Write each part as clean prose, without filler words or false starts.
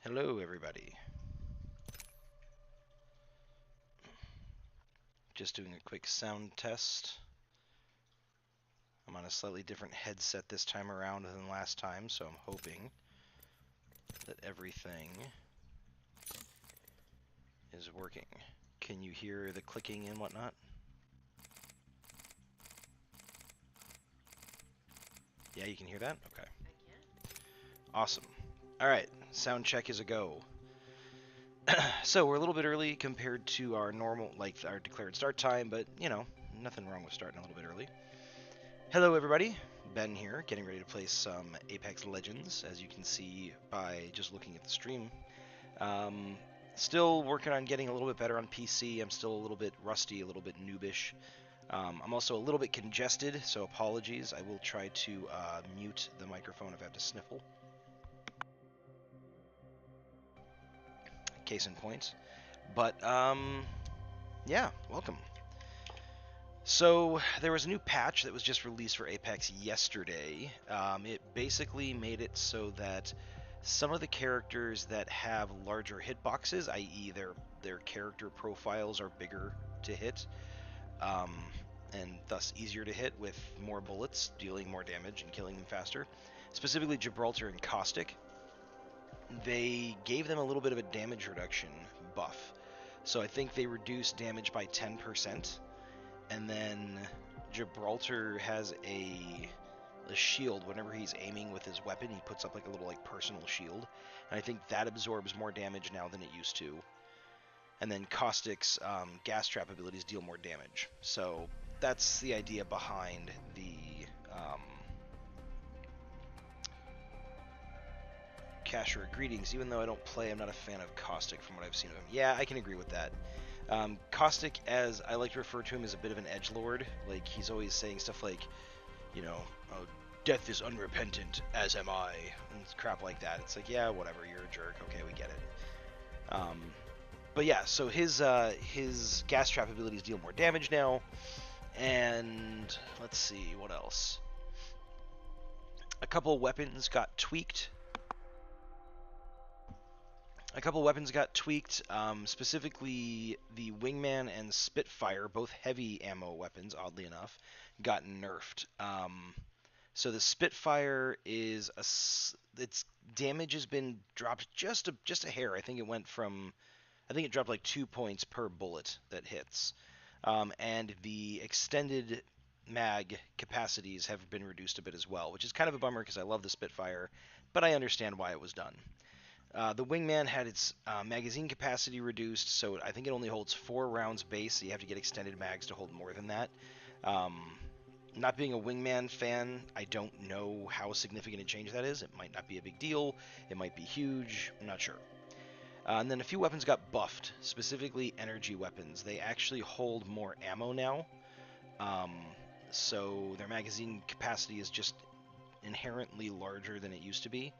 Hello, everybody. Just doing a quick sound test. I'm on a slightly different headset this time around than last time, so I'm hoping that everything is working. Can you hear the clicking and whatnot? Yeah, you can hear that? Okay. Awesome. Alright, sound check is a go. So we're a little bit early compared to our normal, like our declared start time, but you know, nothing wrong with starting a little bit early. Hello, everybody. Ben here, getting ready to play some Apex Legends, as you can see by just looking at the stream. Um, Still working on getting a little bit better on PC. I'm still a little bit rusty, a little bit noobish. I'm also a little bit congested, so apologies. I will try to mute the microphone if I have to sniffle. Case in point. But, yeah, welcome. So, there was a new patch that was just released for Apex yesterday. It basically made it so that some of the characters that have larger hitboxes, i.e., their character profiles are bigger to hit, um, and thus easier to hit with more bullets, dealing more damage and killing them faster. Specifically, Gibraltar and Caustic. They gave them a little bit of a damage reduction buff. So I think they reduced damage by 10%, and then Gibraltar has a shield. Whenever he's aiming with his weapon, he puts up like a little like personal shield, and I think that absorbs more damage now than it used to. And then Caustic's gas trap abilities deal more damage. So that's the idea behind the Casher Greetings. Even though I don't play, I'm not a fan of Caustic from what I've seen of him. Yeah, I can agree with that. Caustic, as I like to refer to him, is a bit of an edgelord. Like, he's always saying stuff like, you know, oh, death is unrepentant, as am I, and crap like that. It's like, yeah, whatever, you're a jerk. Okay, we get it. But yeah, so his gas trap abilities deal more damage now, and let's see what else. A couple weapons got tweaked. Specifically the Wingman and Spitfire, both heavy ammo weapons, oddly enough, got nerfed. So the Spitfire is its damage has been dropped just a hair. I think it dropped like 2 points per bullet that hits, and the extended mag capacities have been reduced a bit as well, which is kind of a bummer because I love the Spitfire, but I understand why it was done. The Wingman had its magazine capacity reduced, so I think it only holds 4 rounds base, so you have to get extended mags to hold more than that. Um, Not being a Wingman fan, I don't know how significant a change that is. It might not be a big deal, it might be huge, I'm not sure. And then a few weapons got buffed, specifically energy weapons. They actually hold more ammo now, um, so their magazine capacity is just inherently larger than it used to be,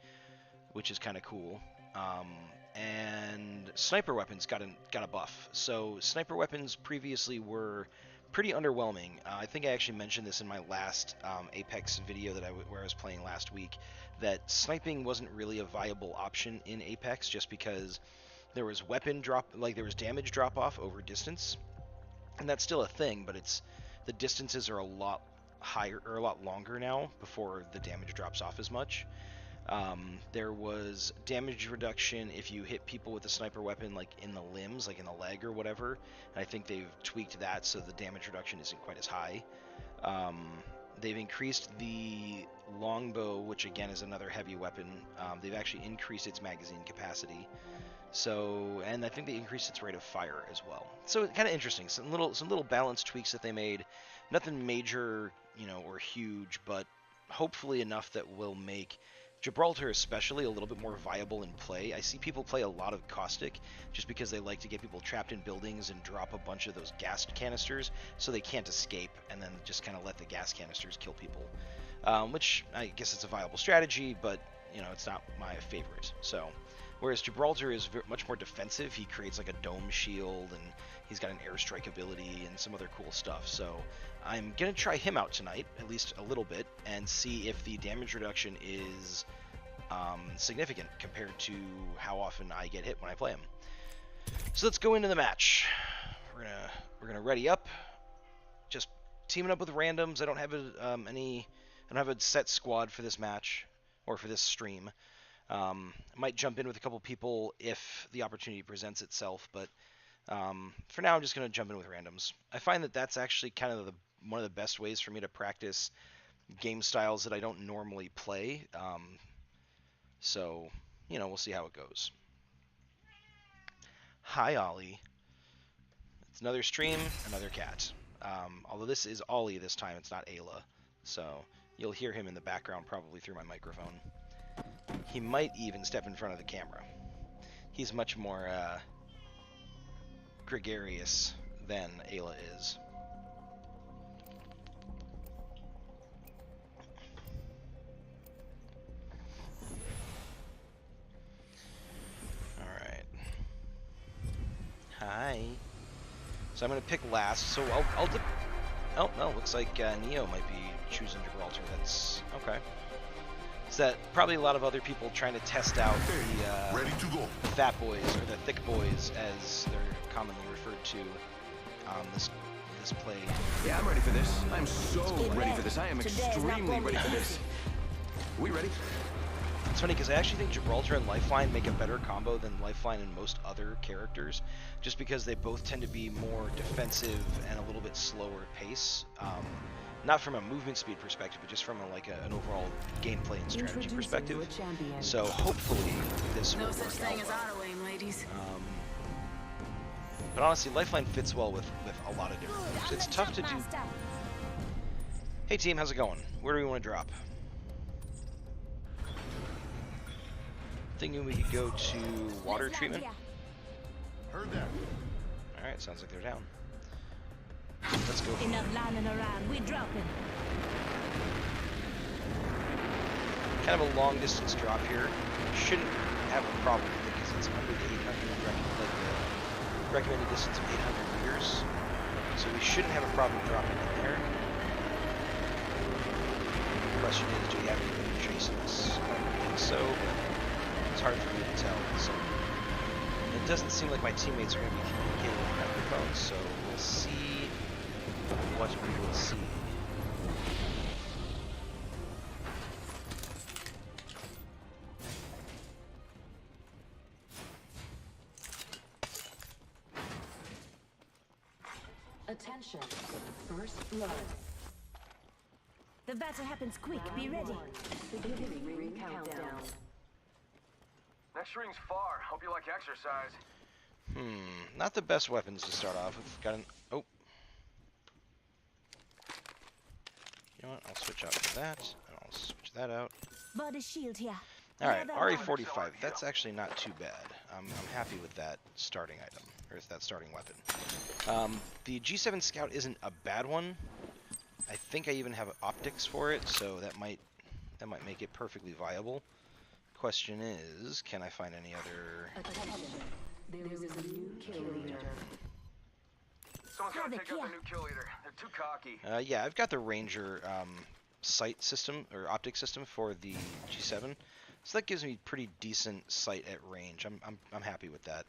which is kind of cool. Um, and sniper weapons got a buff. So sniper weapons previously were pretty underwhelming. I think I actually mentioned this in my last Apex video where I was playing last week, that sniping wasn't really a viable option in Apex just because there was there was damage drop off over distance, and that's still a thing, but the distances are a lot higher or a lot longer now before the damage drops off as much. There was damage reduction if you hit people with a sniper weapon, like in the limbs, like in the leg or whatever. And I think they've tweaked that so the damage reduction isn't quite as high. Um, they've increased the longbow, which again is another heavy weapon. They've actually increased its magazine capacity. So, and I think they increased its rate of fire as well. So, kind of interesting. Some little balance tweaks that they made. Nothing major, or huge, but hopefully enough that will make Gibraltar especially a little bit more viable in play. I see people play a lot of Caustic just because they like to get people trapped in buildings and drop a bunch of those gas canisters so they can't escape, and then just kind of let the gas canisters kill people. Which I guess it's a viable strategy, but it's not my favorite. So, whereas Gibraltar is much more defensive, he creates like a dome shield, and he's got an airstrike ability and some other cool stuff. So I'm gonna try him out tonight, at least a little bit, and see if the damage reduction is significant compared to how often I get hit when I play him. So let's go into the match. We're gonna ready up. Just teaming up with randoms. I don't have I don't have a set squad for this match or for this stream. I might jump in with a couple people if the opportunity presents itself, but for now I'm just gonna jump in with randoms. I find that that's actually kind of one of the best ways for me to practice game styles that I don't normally play. So, we'll see how it goes. Hi, Ollie. It's another stream, another cat. Although this is Ollie this time, it's not Ayla. So, you'll hear him in the background probably through my microphone. He might even step in front of the camera. He's much more gregarious than Ayla is. Hi. So I'm going to pick last. So oh, no, looks like Neo might be choosing Gibraltar. That's okay. So that probably a lot of other people trying to test out the fat boys, or the thick boys, as they're commonly referred to this play. Yeah, I'm ready for this. I'm so ready for this. I am extremely ready for this. Are we ready? It's funny because I actually think Gibraltar and Lifeline make a better combo than Lifeline and most other characters, just because they both tend to be more defensive and a little bit slower pace. Not from a movement speed perspective, but just from an overall gameplay and strategy perspective. So hopefully this will work out. No such thing as auto aim, ladies. But honestly, Lifeline fits well with a lot of different moves. It's tough to do. Hey team, how's it going? Where do we want to drop? Thinking we could go to water treatment. Heard that. Alright, sounds like they're down. Let's go. Enough lying around, we dropping. Kind of a long distance drop here. Shouldn't have a problem with it because it's under the 800 recommended distance of 800 meters. So we shouldn't have a problem dropping in there. The question is, do we have anybody chasing us? I don't think so. It's hard for me to tell. So it doesn't seem like my teammates are going to be communicating with microphones, so we'll see what we will see. Attention, first blood. The battle happens quick, be ready. Beginning ring countdown. Next ring's far. Hope you like exercise. Not the best weapons to start off with. Got an... Oh. You know what? I'll switch out for that. And I'll switch that out. Body shield here. Alright, RE45. That's actually not too bad. I'm happy with that starting item. Or that starting weapon. The G7 Scout isn't a bad one. I think I even have optics for it, so that might make it perfectly viable. Question is, can I find any other... There is a new kill leader. Someone's gotta take out the new kill leader. They're too cocky. Yeah, I've got the Ranger sight system, or optic system for the G7. So that gives me pretty decent sight at range. I'm happy with that.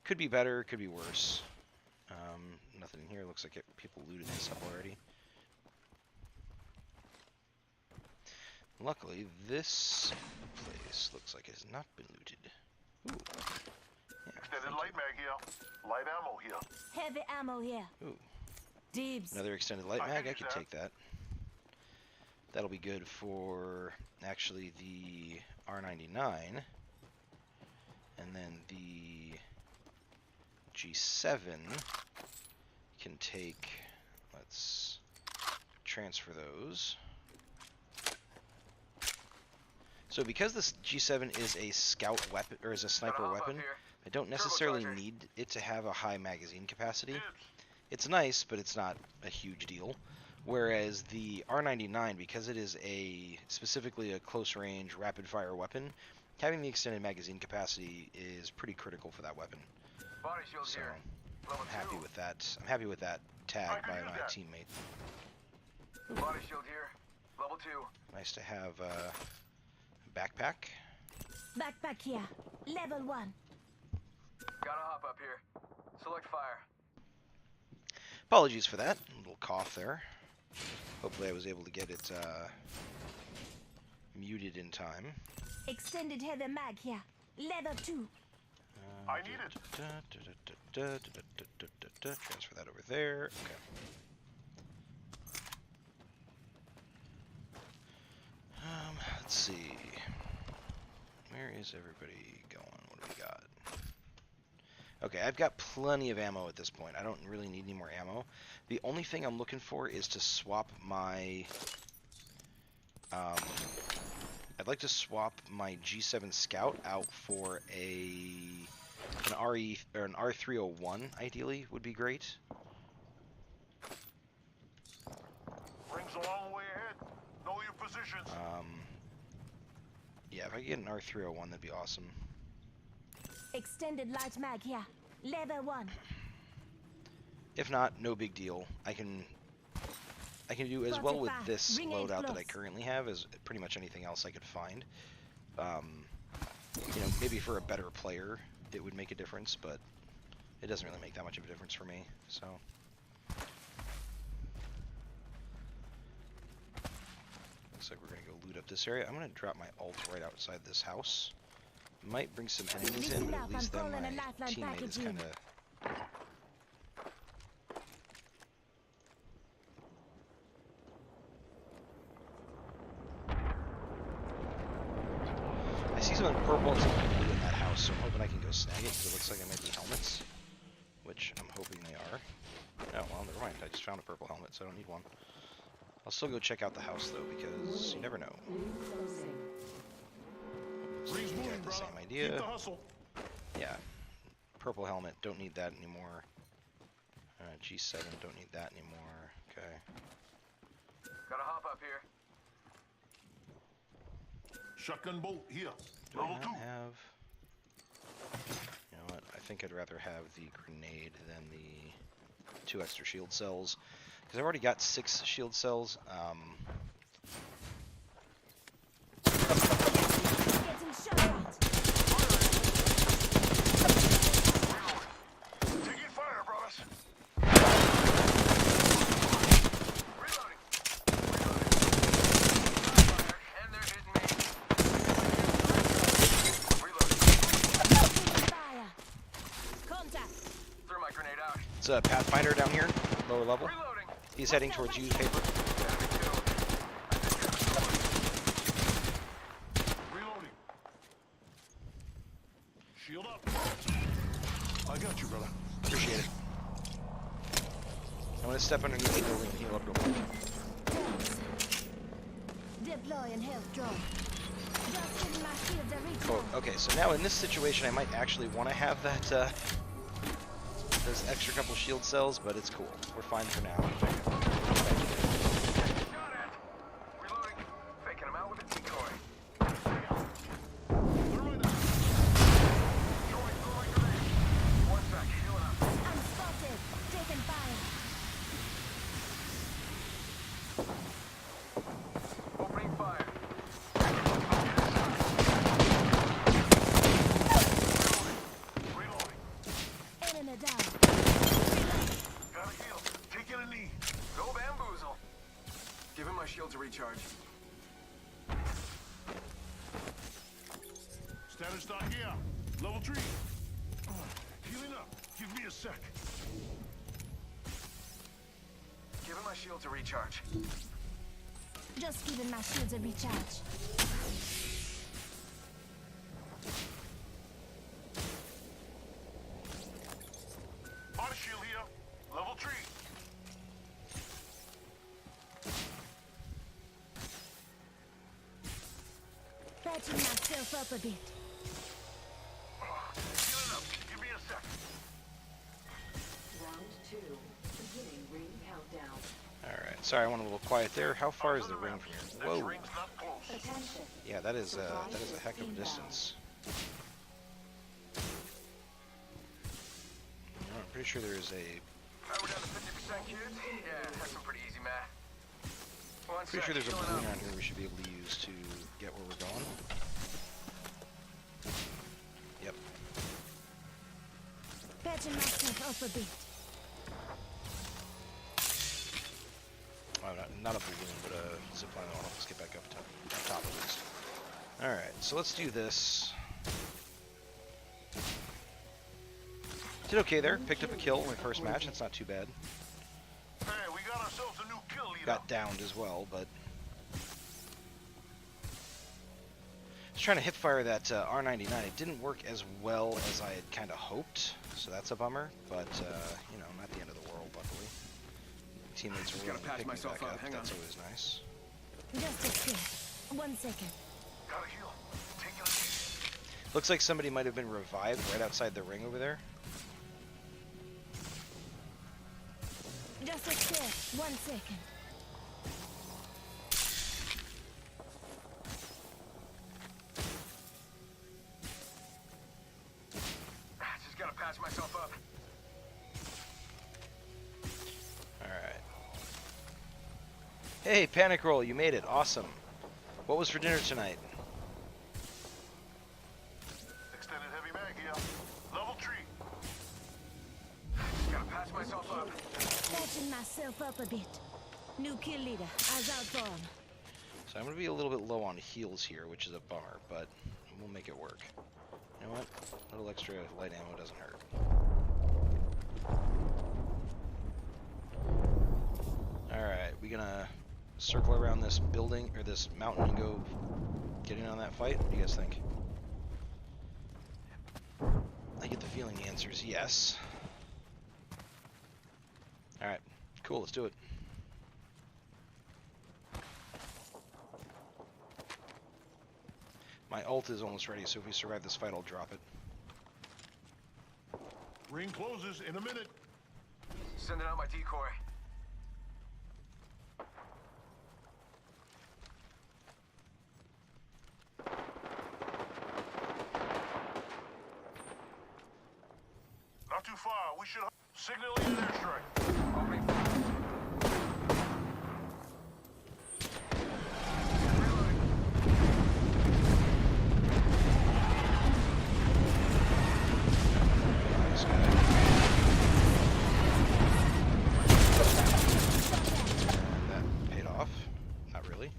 Could be better, could be worse. Nothing in here. Looks like people looted this up already. Luckily, this place looks like it has not been looted. Ooh. Yeah, Extended light mag here. Light ammo here. Heavy ammo here. Ooh. Dibs. Another extended light mag. I could take that. That'll be good for actually the R99. And then the G7 can take, let's transfer those. So because this G7 is a scout weapon, or is a sniper weapon, I don't necessarily need it to have a high magazine capacity. It's nice, but it's not a huge deal. Whereas the R99, because it is specifically a close range rapid fire weapon, having the extended magazine capacity is pretty critical for that weapon. So I'm happy with that. I'm happy with that tag by my teammate. Body shield here. Level 2. Nice to have a backpack. Backpack here. Level 1. Gotta hop up here. Select fire. Apologies for that. A little cough there. Hopefully I was able to get it muted in time. Extended heavy mag here. Level 2. I need it. Transfer that over there. Okay. Let's see. Where is everybody going? What do we got? Okay, I've got plenty of ammo at this point. I don't really need any more ammo. The only thing I'm looking for is to swap my... I'd like to swap my G7 Scout out for an RE or an R301. Ideally, would be great. Rings a long way ahead. Know your positions. Yeah, if I get an R301, that'd be awesome. Extended light mag here. Level 1. If not, no big deal. I can do as well with this Ring loadout that I close. currently have as pretty much anything else I could find. You know, maybe for a better player it would make a difference, but it doesn't really make that much of a difference for me. So looks like we're gonna go loot up this area. I'm gonna drop my ult right outside this house. Might bring some enemies in, but at least then my teammate is kind of... I see something purple and something blue in that house, so I'm hoping I can go snag it, because it looks like it might be helmets, which I'm hoping they are. Oh, well, never mind. I just found a purple helmet, so I don't need one. I'll still go check out the house, though, because you never know. Rings We moving, got the brother. same idea. Keep the hustle. Yeah. Purple helmet, don't need that anymore. G7, don't need that anymore. Okay. Gotta hop up here. Shotgun bolt here. Do I Level not 2. have... You know what? I think I'd rather have the grenade than the 2 extra shield cells. Because I've already got 6 shield cells. Getting shot at. Taking fire, brothers. Reloading. Fire, and they're hitting me. Reloading. Fire. Contact. Threw my grenade out. It's a Pathfinder down here, lower level. Reloading. He's heading towards you, Paper. Reloading. Shield up. I got you, brother. Appreciate it. I'm gonna step underneath the building and heal up real quick. Deploying health drone. Just giving my shields a reach. Cool. Okay, so now in this situation, I might actually want to have that, those extra couple shield cells, but it's cool. We're fine for now. Got it. Reloading. Faking him out with a decoy. Thermite out. Throwing grenade. One sec. Healing up. I'm spotted. Taking fire. Opening fire. Reloading. Enemy down. Gotta heal. Taking a knee. Go bamboozle. Give him my shield to recharge. Status stock here. Level 3. Healing up. Give me a sec. Give him my shield to recharge. Just giving my shields a recharge. Body shield here. Level 3. Patching myself up a bit. Healing up. Give me a sec. Round 2. Beginning ring countdown. Alright, sorry, I went a little quiet there. How far is the ring from here? Next Whoa. ring's not close. Attention. Yeah, that is a heck of a distance. I'm pretty sure there is a... Now we're down to 50% kids? Yeah, that's some pretty easy math. One Pretty sec, sure there's a healing balloon up. around here we should be able to use to get where we're going. Patching myself up a bit. Oh, not a balloon, but a zipline that'll help us get back up top at least. Alright, so let's do this. Did okay there. Picked up a kill in my first match. That's not too bad. Hey, we got ourselves a new kill leader. Got downed as well, but... I was trying to hipfire that R99. It didn't work as well as I had kind of hoped, so that's a bummer. But, you know, not the end of the world, luckily. Teammates are willing to pick me back up. That's always nice. Just a sec. 1 second. Gotta heal. Take it easy. Looks like somebody might have been revived right outside the ring over there. Just a sec. 1 second. Just gotta patch myself up. Alright. Hey, Panic Roll, you made it. Awesome. What was for dinner tonight? Extended heavy mag here. Level 3. Just gotta patch myself up. Patching myself up a bit. New kill leader. Eyes out for him. So I'm going to be a little bit low on heals here, which is a bummer, but we'll make it work. You know what? A little extra light ammo doesn't hurt. Alright, we gonna circle around this building, or this mountain, and go get in on that fight? What do you guys think? I get the feeling the answer is yes. Alright, cool, let's do it. My ult is almost ready, so if we survive this fight, I'll drop it. Ring closes in a minute. Sending out my decoy. Not too far. We should signal in airstrike. Opening. This guy. And that paid off. Not really.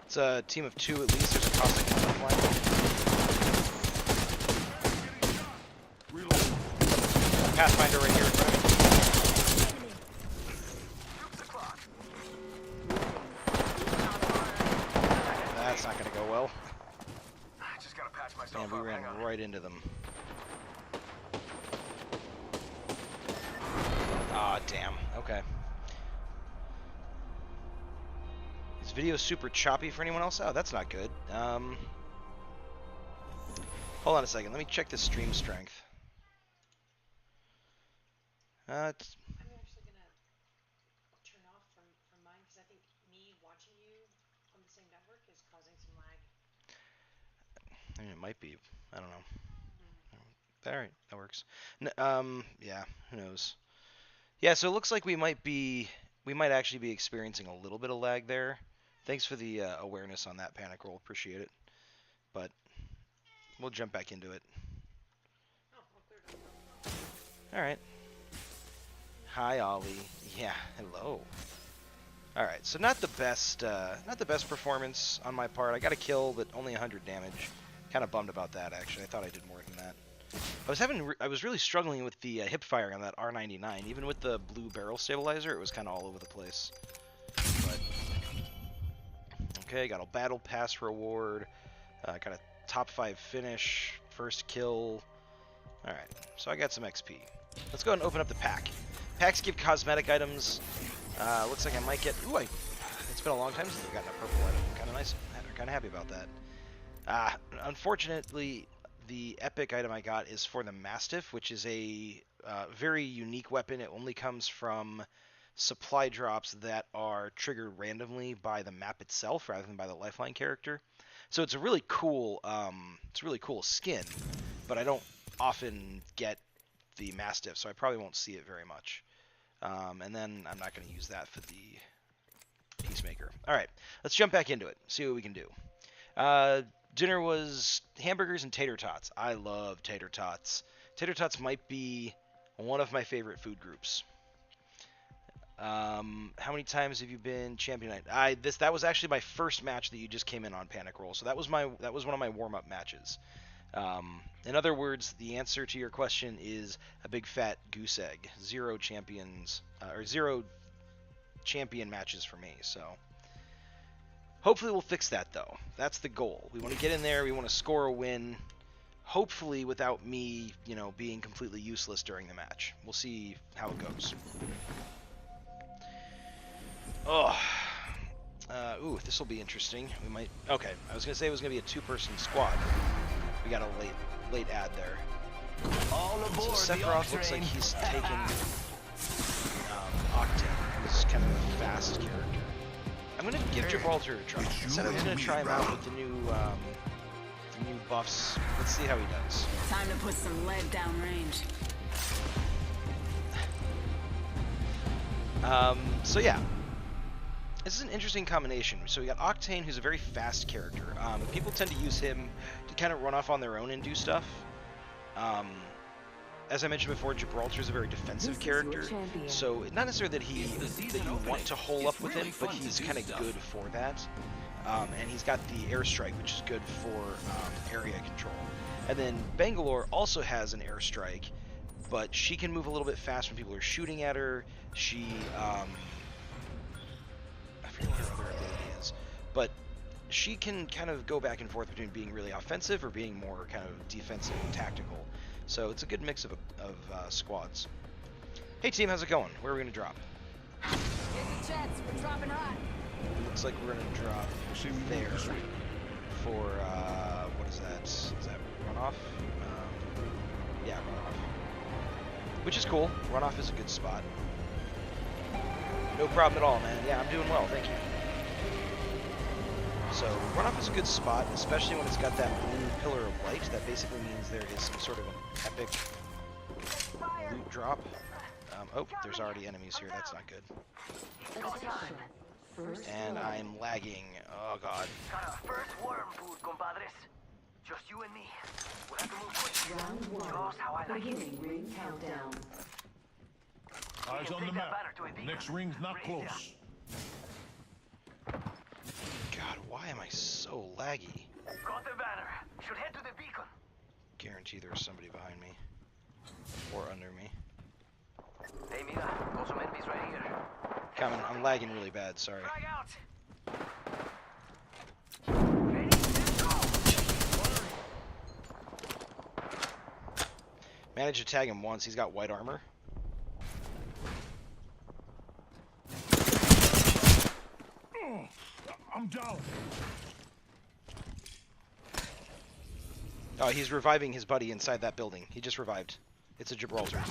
It's a team of 2 at least. There's a caustic on the flank. Pathfinder right here in front of me. That's not going to go well. Just gotta patch myself And we up. ran Hang on. right into them. Ah, damn. Okay. Is video super choppy for anyone else? Oh, that's not good. Hold on a second. Let me check the stream strength. It's I'm actually gonna turn off from mine because I think me watching you on the same network is causing some lag. I mean, it might be. I don't know. All right, that works. Yeah, who knows? Yeah, so it looks like we might actually be experiencing a little bit of lag there. Thanks for the awareness on that, Panic Roll. Appreciate it. But we'll jump back into it. Oh, well, clear. All right. Hi, Ollie. Yeah, hello. All right, so not the best performance on my part. I got a kill, but only 100 damage. Kind of bummed about that, actually. I thought I did more than that. I was really struggling with the hip fire on that R99. Even with the blue barrel stabilizer, it was kind of all over the place. But okay, got a battle pass reward. Got a top 5 finish, first kill. All right, so I got some XP. Let's go ahead and open up the pack. Packs give cosmetic items. Looks like I might get. Ooh, it's been a long time since I've gotten a purple item. Kind of nice. I'm kind of happy about that. Unfortunately, the epic item I got is for the Mastiff, which is a very unique weapon. It only comes from supply drops that are triggered randomly by the map itself rather than by the Lifeline character. So it's a really cool skin, but I don't often get the Mastiff, so I probably won't see it very much. And then I'm not going to use that for the Peacemaker. All right, let's jump back into it, see what we can do. Dinner was hamburgers and tater tots. I love tater tots. Tater tots might be one of my favorite food groups. How many times have you been champion night? That was actually my first match that you just came in on Panic Roll. So that was one of my warm-up matches. In other words, the answer to your question is a big fat goose egg. Zero champions or zero champion matches for me. So hopefully we'll fix that though. That's the goal. We want to get in there. We want to score a win. Hopefully without me, being completely useless during the match. We'll see how it goes. Oh, ooh, this will be interesting. We might. Okay, I was gonna say it was gonna be a two-person squad. We got a late ad there. All aboard So the Sephiroth looks like he's taken Octane, who's kind of a fast character. I'm gonna give Gibraltar a try. I said I was gonna try him out with the new buffs. Let's see how he does. Time to put some lead downrange. So yeah. This is an interesting combination. So we got Octane, who's a very fast character. People tend to use him to kind of run off on their own and do stuff. As I mentioned before, Gibraltar is a very defensive character. So not necessarily that you want to hole up with him, but he's kind of good for that. And he's got the airstrike, which is good for area control. And then Bangalore also has an airstrike, but she can move a little bit fast when people are shooting at her. She I forget what her other ability is, but she can kind of go back and forth between being really offensive or being more kind of defensive and tactical. So it's a good mix of squads. Hey team, how's it going? Where are we gonna drop? Get the jets, we're dropping hot. Looks like we're gonna drop there for what is that? Is that runoff? Yeah, runoff. Which is cool. Runoff is a good spot. No problem at all, man. Yeah, I'm doing well, thank you. So, runoff is a good spot, especially when it's got that blue pillar of light. That basically means there is some sort of an epic loot drop. Oh, there's already enemies here. That's not good. And I'm lagging. Oh, God. First worm food, compadres. Just you and me. We'll have to move quick. Just how I like it. Beginning ring countdown. Eyes on the map. Next ring's not close. God, why am I so laggy? Got the banner. Should head to the beacon. Guarantee there's somebody behind me. Or under me. Hey, mira. Got some enemies right here. Coming. I'm lagging really bad, sorry. Frag out. Ready? Let's go. Managed to tag him once. He's got white armor. I'm down. Oh, he's reviving his buddy inside that building. He just revived. It's a Gibraltar.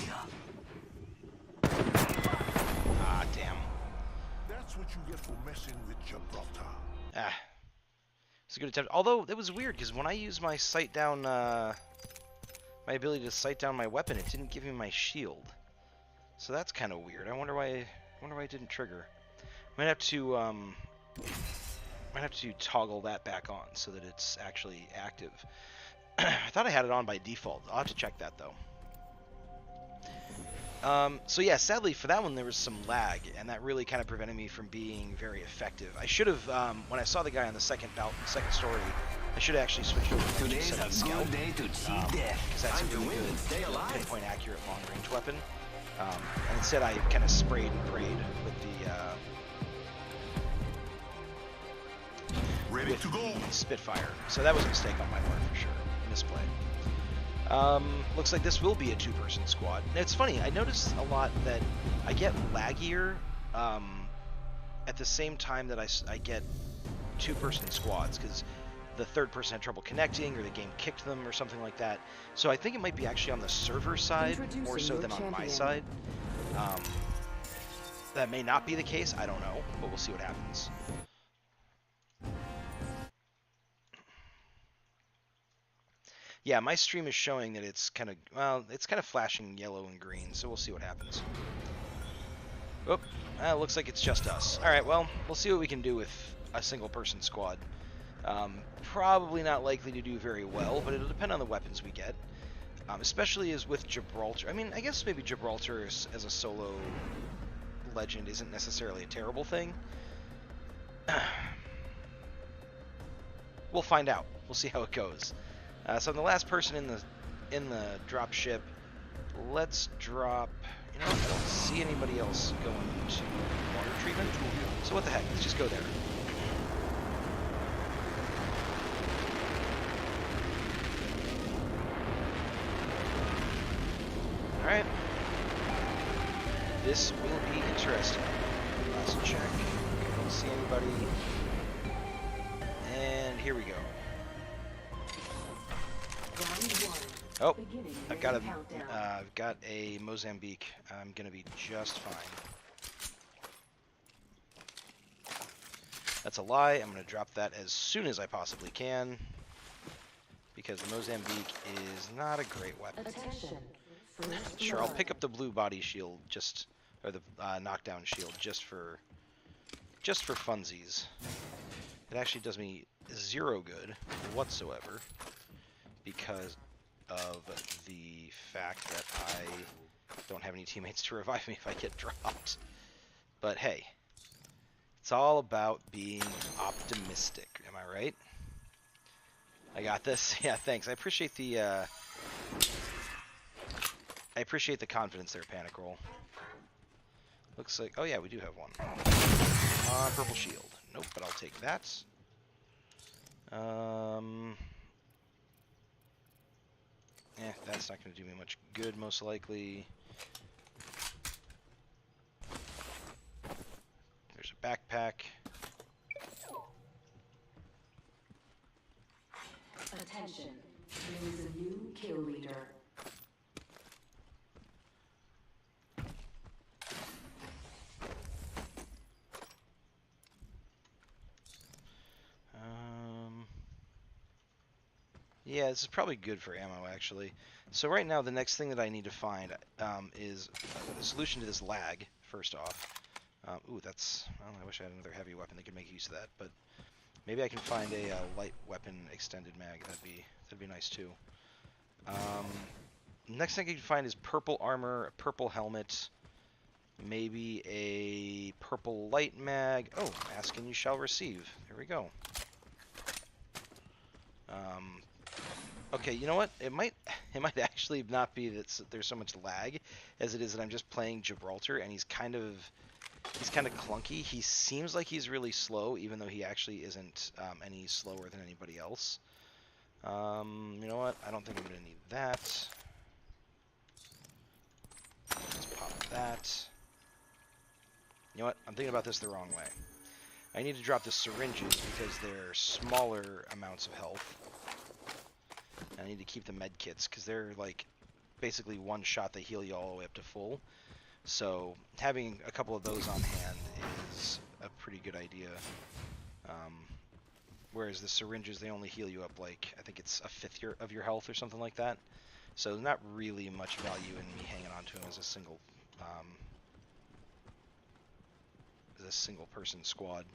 Ah, damn. That's what you get for messing with Gibraltar. Ah. It's a good attempt. Although, it was weird, because when I used my sight down, my ability to sight down my weapon, it didn't give me my shield. So that's kind of weird. I wonder why it didn't trigger. Might have to toggle that back on so that it's actually active. I thought I had it on by default. I'll have to check that though. So yeah, sadly for that one there was some lag, and that really kind of prevented me from being very effective. I should have, when I saw the guy on the second story, I should have actually switched over to Today's a Scout, good day to cheat death. because that's a Time to really win good and stay alive. pinpoint accurate long range weapon. And instead I kind of sprayed and prayed with Ready to go. the Spitfire. So that was a mistake on my part for sure. Misplay. Looks like this will be a two-person squad. Now, it's funny, I noticed a lot that I get laggier at the same time that I get two-person squads, because the third person had trouble connecting, or the game kicked them, or something like that. So I think it might be actually on the server side more so than on my side. That may not be the case, I don't know, but we'll see what happens. Yeah, my stream is showing that it's kind of, well, it's kind of flashing yellow and green, so we'll see what happens. Oh, looks like it's just us. Alright, well, we'll see what we can do with a single-person squad. Probably not likely to do very well, but it'll depend on the weapons we get. Especially as with Gibraltar. I mean, I guess maybe Gibraltar as a solo legend isn't necessarily a terrible thing. We'll find out. We'll see how it goes. So I'm the last person in the drop ship. Let's drop. You know what? I don't see anybody else going to water treatment. So what the heck? Let's just go there. All right. This will be interesting. Last check. Don't see anybody. And here we go. Oh, I've got a Mozambique. I'm gonna be just fine. That's a lie. I'm gonna drop that as soon as I possibly can, because the Mozambique is not a great weapon. Sure, I'll pick up the blue body shield or the knockdown shield just for funsies. It actually does me 0 good whatsoever because of the fact that I don't have any teammates to revive me if I get dropped. But hey, it's all about being optimistic. Am I right? I got this. Yeah, thanks. I appreciate the confidence there, Panic Roll. Looks like, oh yeah, we do have one. Purple shield. Nope, but I'll take that. That's not going to do me much good, most likely. There's a backpack. Attention, there is a new kill leader. Yeah, this is probably good for ammo, actually. So right now, the next thing that I need to find is a solution to this lag, first off. Ooh, that's... Well, I wish I had another heavy weapon that could make use of that, but maybe I can find a light weapon extended mag. That'd be nice, too. Next thing I can find is purple armor, a purple helmet, maybe a purple light mag. Oh, ask and you shall receive. Here we go. Okay, you know what? It might actually not be that there's so much lag as it is that I'm just playing Gibraltar and he's kind of clunky. He seems like he's really slow, even though he actually isn't any slower than anybody else. You know what? I don't think I'm gonna need that. Let's pop that. You know what? I'm thinking about this the wrong way. I need to drop the syringes because they're smaller amounts of health. I need to keep the med kits because they're like basically one shot they heal you all the way up to full. So having a couple of those on hand is a pretty good idea. Whereas the syringes, they only heal you up like, I think it's a fifth of your health or something like that. So not really much value in me hanging on to them as a single person squad.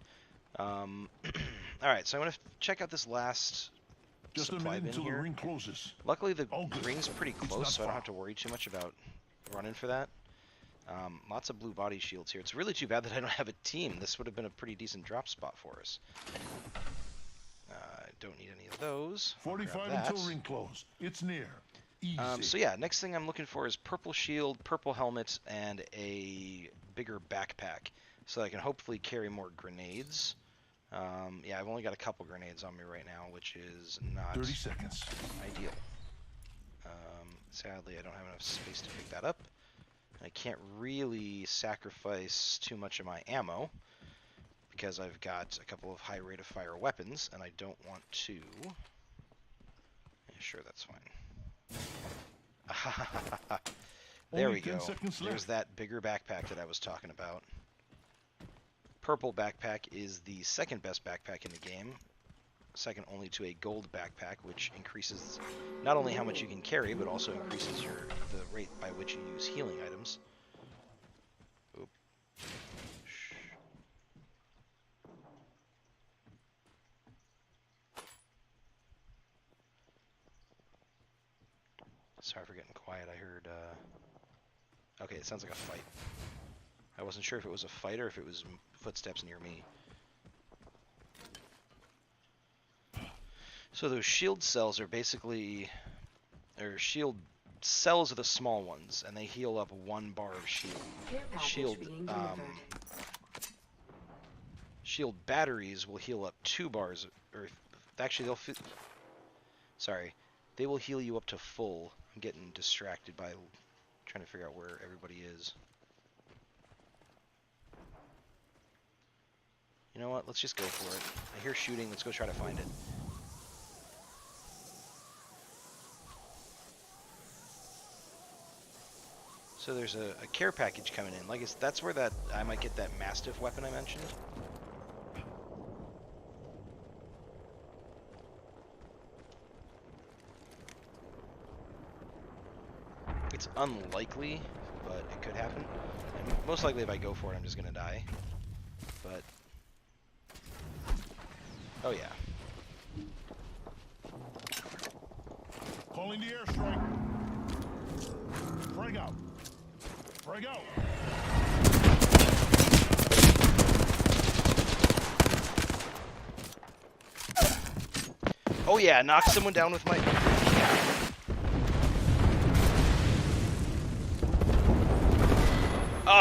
Alright, so I'm going to check out this last Just a supply minute bin until here. the ring closes. Luckily the All good. ring's pretty It's close, not so I don't far. have to worry too much about running for that. Lots of blue body shields here. It's really too bad that I don't have a team. This would have been a pretty decent drop spot for us. I don't need any of those. I'll grab 45 that. until ring close. It's near. Easy. So yeah, next thing I'm looking for is purple shield, purple helmet, and a bigger backpack, so I can hopefully carry more grenades. Yeah, I've only got a couple grenades on me right now, which is not 30 seconds. ideal. Sadly, I don't have enough space to pick that up. I can't really sacrifice too much of my ammo because I've got a couple of high rate of fire weapons, and I don't want to... Yeah, sure, that's fine. There Only we 10 go. seconds There's left. that bigger backpack that I was talking about. Purple backpack is the second best backpack in the game, second only to a gold backpack, which increases not only how much you can carry, but also increases the rate by which you use healing items. Oop. Sorry for getting quiet. I heard, okay, it sounds like a fight. I wasn't sure if it was a fight or if it was footsteps near me. So those shield cells are basically, or shield cells are the small ones, and they heal up 1 bar of shield. Care package Shield, being delivered. shield batteries will heal up 2 bars, or actually sorry, they will heal you up to full. I'm getting distracted by trying to figure out where everybody is. You know what? Let's just go for it. I hear shooting. Let's go try to find it. So there's a care package coming in. Like that's where I might get that Mastiff weapon I mentioned. It's unlikely, but it could happen. And most likely if I go for it, I'm just gonna die. But oh yeah. Calling the airstrike. Frag out. Frag out. Oh yeah, knock someone down with my...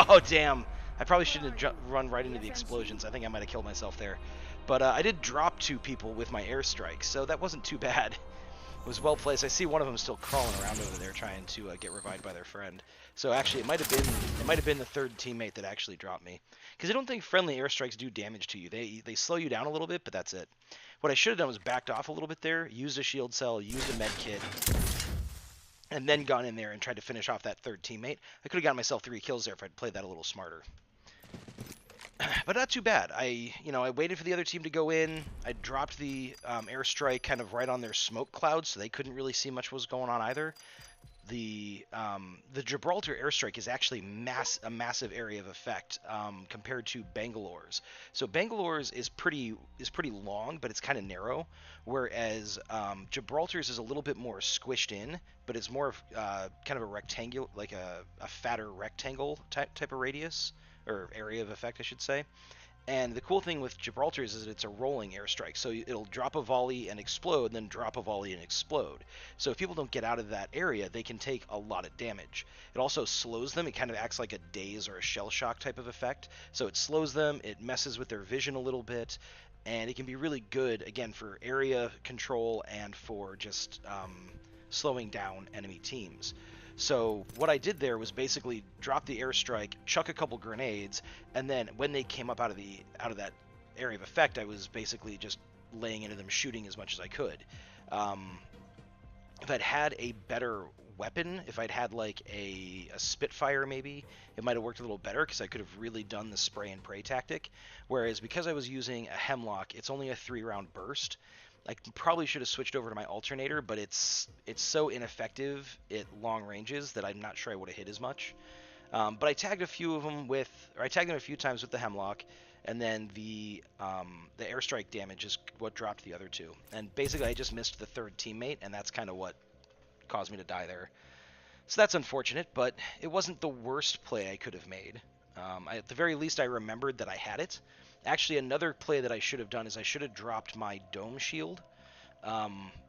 Oh damn. I probably shouldn't have run right into the explosions. I think I might have killed myself there. But I did drop 2 people with my airstrike, so that wasn't too bad. It was well placed. I see one of them still crawling around over there trying to get revived by their friend. So actually, it might have been the 3rd teammate that actually dropped me. Because I don't think friendly airstrikes do damage to you. They slow you down a little bit, but that's it. What I should have done was backed off a little bit there, used a shield cell, used a med kit, and then gone in there and tried to finish off that 3rd teammate. I could have gotten myself 3 kills there if I'd played that a little smarter. But not too bad. I waited for the other team to go in. I dropped the airstrike kind of right on their smoke cloud, so they couldn't really see much what was going on either. The Gibraltar airstrike is actually a massive area of effect compared to Bangalore's. So Bangalore's is pretty long, but it's kind of narrow, whereas Gibraltar's is a little bit more squished in, but it's more of kind of a rectangle, like a fatter rectangle type of radius. Or area of effect, I should say. And the cool thing with Gibraltar's is that it's a rolling airstrike. So it'll drop a volley and explode, then drop a volley and explode. So if people don't get out of that area, they can take a lot of damage. It also slows them. It kind of acts like a daze or a shell shock type of effect. So it slows them, it messes with their vision a little bit, and it can be really good, again, for area control and for just slowing down enemy teams. So what I did there was basically drop the airstrike, chuck a couple grenades, and then when they came up out of that area of effect, I was basically just laying into them, shooting as much as I could. If I'd had a better weapon, if I'd had like a Spitfire maybe, it might have worked a little better because I could have really done the spray and pray tactic. Whereas because I was using a Hemlock, it's only a 3-round burst. I probably should have switched over to my alternator, but it's so ineffective at long ranges that I'm not sure I would have hit as much. But I tagged a few of them I tagged them a few times with the Hemlock, and then the airstrike damage is what dropped the other 2. And basically I just missed the 3rd teammate, and that's kind of what caused me to die there. So that's unfortunate, but it wasn't the worst play I could have made. At the very least, I remembered that I had it. Actually, another play that I should have done is I should have dropped my dome shield.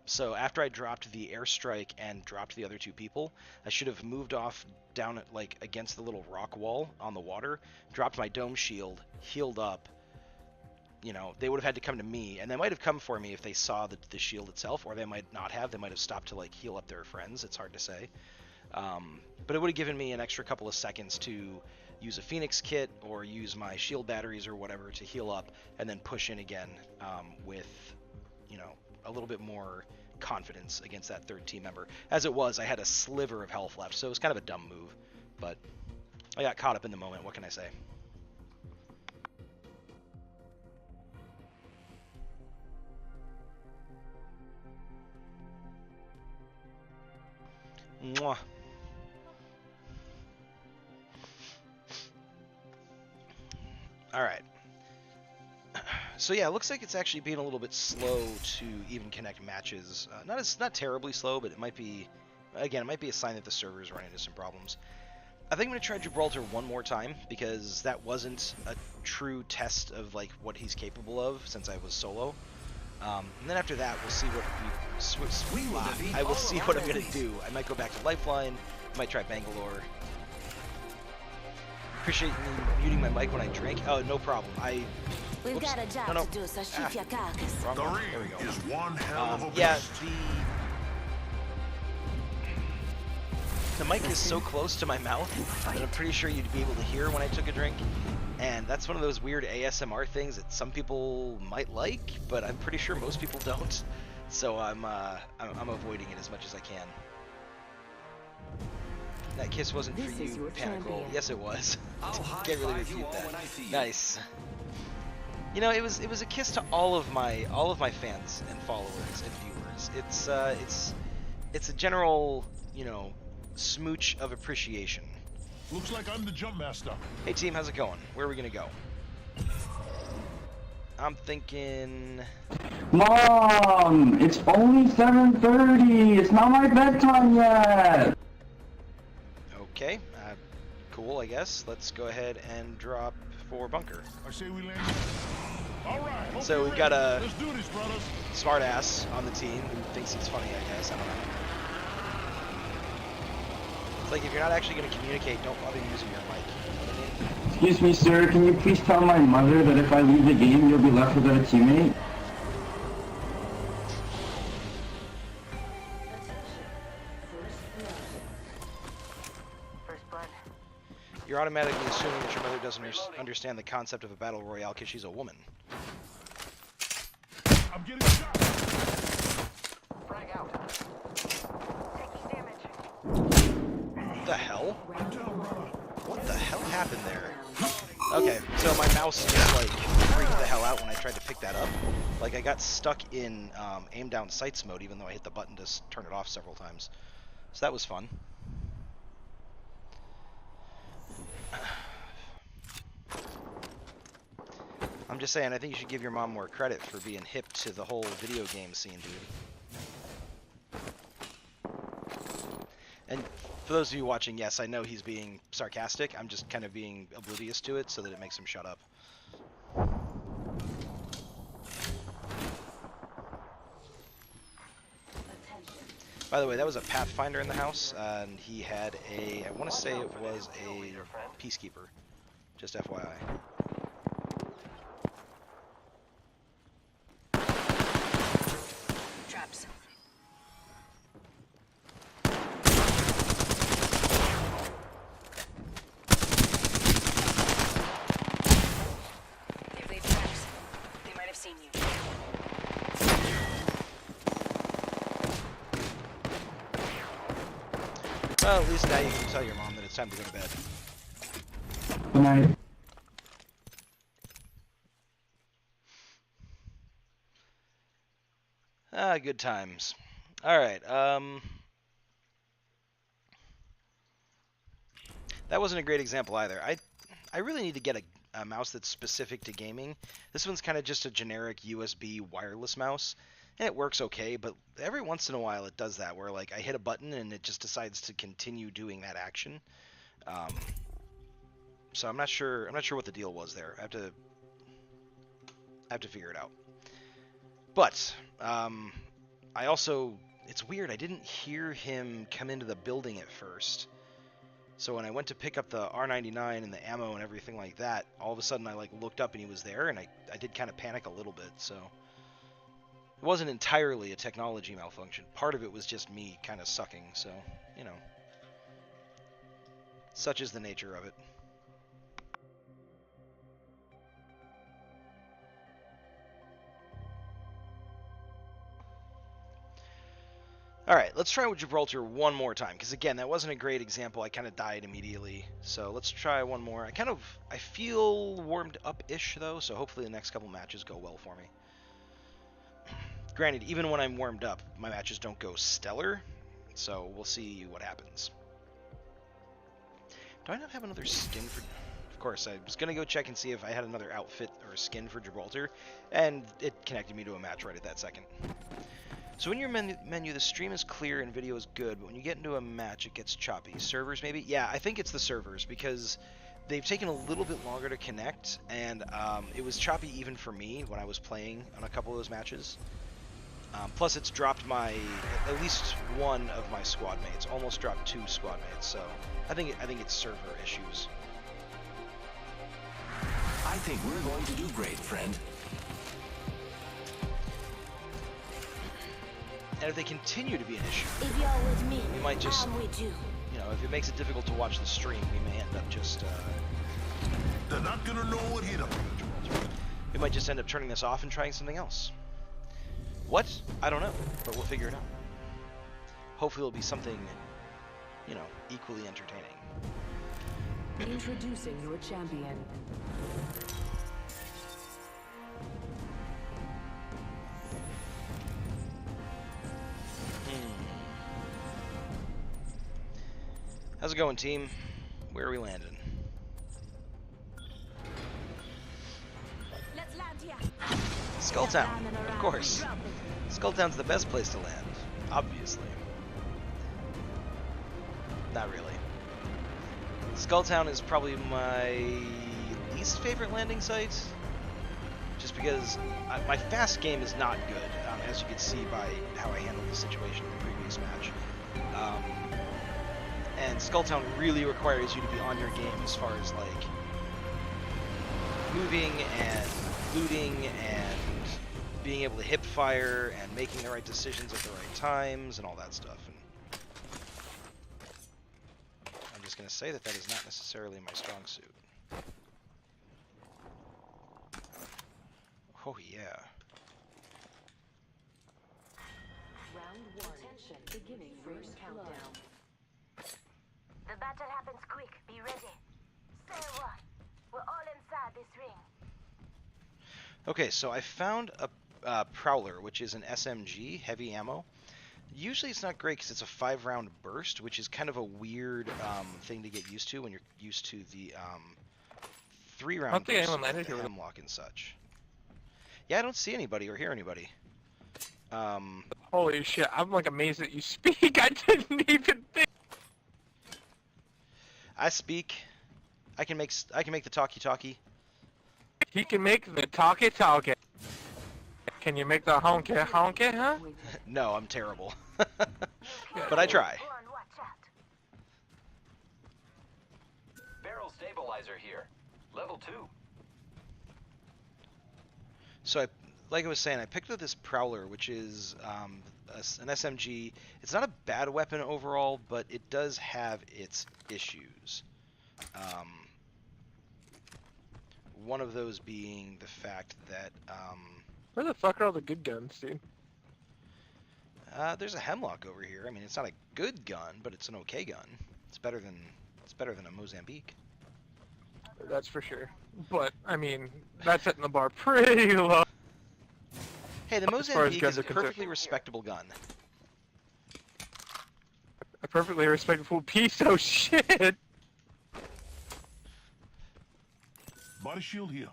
So after I dropped the airstrike and dropped the other 2 people, I should have moved off down like against the little rock wall on the water, dropped my dome shield, healed up. You know, they would have had to come to me, and they might have come for me if they saw the shield itself, or they might not have. They might have stopped to like heal up their friends. It's hard to say. But it would have given me an extra couple of seconds to use a Phoenix kit or use my shield batteries or whatever to heal up and then push in again with, you know, a little bit more confidence against that 3rd team member. As it was, I had a sliver of health left, so it was kind of a dumb move, but I got caught up in the moment. What can I say? Mwah. All right. So yeah, it looks like it's actually being a little bit slow to even connect matches. Not terribly slow, but it might be Again, it might be a sign that the server is running into some problems. I think I'm going to try Gibraltar one more time, because that wasn't a true test of like what he's capable of since I was solo. And then after that, we'll see what I will see what I'm going to do. I might go back to Lifeline. I might try Bangalore. Appreciate you muting my mic when I drink. Oh, no problem. We've got a job to do, so shift your carcass. Wrong The one. ring There we go. is one hell of a beast. Yeah, the mic is so close to my mouth that I'm pretty sure you'd be able to hear when I took a drink. And that's one of those weird ASMR things that some people might like, but I'm pretty sure most people don't. So I'm avoiding it as much as I can. That kiss wasn't for you, Panicle. Yes, it was. Can't really refute that. Nice. You know, it was a kiss to all of my fans and followers and viewers. It's a general, you know, smooch of appreciation. Looks like I'm the jump master. Hey team, how's it going? Where are we gonna go? I'm thinking. Mom, it's only 7:30. It's not my bedtime yet. Okay, cool. I guess let's go ahead and drop for bunker. I say we land. All right. hope So you're we've got ready. a Let's do this, brothers. smartass on the team who thinks he's funny. I guess I don't know. It's like if you're not actually gonna communicate, don't bother using your mic. You know what I mean? Excuse me, sir. Can you please tell my mother that if I leave the game, you'll be left without a teammate? First blood. You're automatically assuming that your mother doesn't understand the concept of a battle royale because she's a woman. I'm getting shot. Frag out. Taking damage. What the hell? I'm down, brother. What the hell happened there? Okay, so my mouse just like freaked the hell out when I tried to pick that up. Like I got stuck in aim down sights mode even though I hit the button to turn it off several times. So that was fun. I'm just saying, I think you should give your mom more credit for being hip to the whole video game scene, dude. And for those of you watching, yes, I know he's being sarcastic. I'm just kind of being oblivious to it so that it makes him shut up. By the way, that was a Pathfinder in the house, and he had a, I want to say it was a Peacekeeper. Just FYI. Traps. They've laid traps. They might have seen you. Well, at least now you can tell your mom that it's time to go to bed. Good night. Ah, good times. All right. That wasn't a great example either. I really need to get a mouse that's specific to gaming. This one's kind of just a generic USB wireless mouse, and it works okay. But every once in a while, it does that where like I hit a button and it just decides to continue doing that action. So I'm not sure. I'm not sure what the deal was there. I have to figure it out. But I also, it's weird, I didn't hear him come into the building at first. So when I went to pick up the R99 and the ammo and everything like that, all of a sudden I like looked up and he was there, and I did kind of panic a little bit. So it wasn't entirely a technology malfunction. Part of it was just me kind of sucking. So, you know, such is the nature of it. Alright, let's try with Gibraltar one more time, because again, that wasn't a great example. I kind of died immediately. So let's try one more. I feel warmed up-ish, though, so hopefully the next couple matches go well for me. Granted, even when I'm warmed up, my matches don't go stellar, so we'll see what happens. Do I not have another skin for... Of course, I was going to go check and see if I had another outfit or skin for Gibraltar, and it connected me to a match right at that second. So in your menu, the stream is clear and video is good, but when you get into a match, it gets choppy. Servers, maybe? Yeah, I think it's the servers, because they've taken a little bit longer to connect, and it was choppy even for me when I was playing on a couple of those matches. Plus, it's dropped at least one of my squad mates. Almost dropped 2 squad mates, so I think it's server issues. I think we're going to do great, friend. And if they continue to be an issue, If you're with me, we might just, I'm with you. you know, if it makes it difficult to watch the stream, we may end up just, They're not gonna know what hit them. we might just end up turning this off and trying something else. What? I don't know, but we'll figure it out. Hopefully it'll be something, you know, equally entertaining. Introducing your champion. How's it going, team? Where are we landing? Let's land here. Skulltown, of course. Skulltown's the best place to land, obviously. Not really. Skulltown is probably my least favorite landing site, just because my fast game is not good, as you can see by how I handled the situation in the previous match. And Skulltown really requires you to be on your game as far as like moving and looting and being able to hip fire and making the right decisions at the right times and all that stuff. And I'm just going to say that that is not necessarily my strong suit. Oh yeah. Round 1. Attention. Beginning first countdown. The battle happens quick. Be ready. Say what? We're all inside this ring. Okay, so I found a Prowler, which is an SMG, heavy ammo. Usually it's not great because it's a 5-round burst, which is kind of a weird thing to get used to when you're used to the 3-round burst with the hemlock and such. Yeah, I don't see anybody or hear anybody. Holy shit, I'm like amazed that you speak. I didn't even think. I speak. I can make the talkie. He can make the talkie. Can you make the honky, huh? No, I'm terrible. But I try. Go on, watch out. Barrel stabilizer here. Level 2. So like I was saying, I picked up this Prowler, which is an SMG. It's not a bad weapon overall, but it does have its issues. One of those being the fact that Where the fuck are all the good guns, dude? there's a Hemlock over here. I mean, it's not a good gun, but it's an okay gun. It's better than a Mozambique. That's for sure. But I mean, that's setting the bar pretty low. Hey, the As far as Mozambique guns is a are concerned. perfectly respectable gun. A perfectly respectful piece of shit. Body shield here.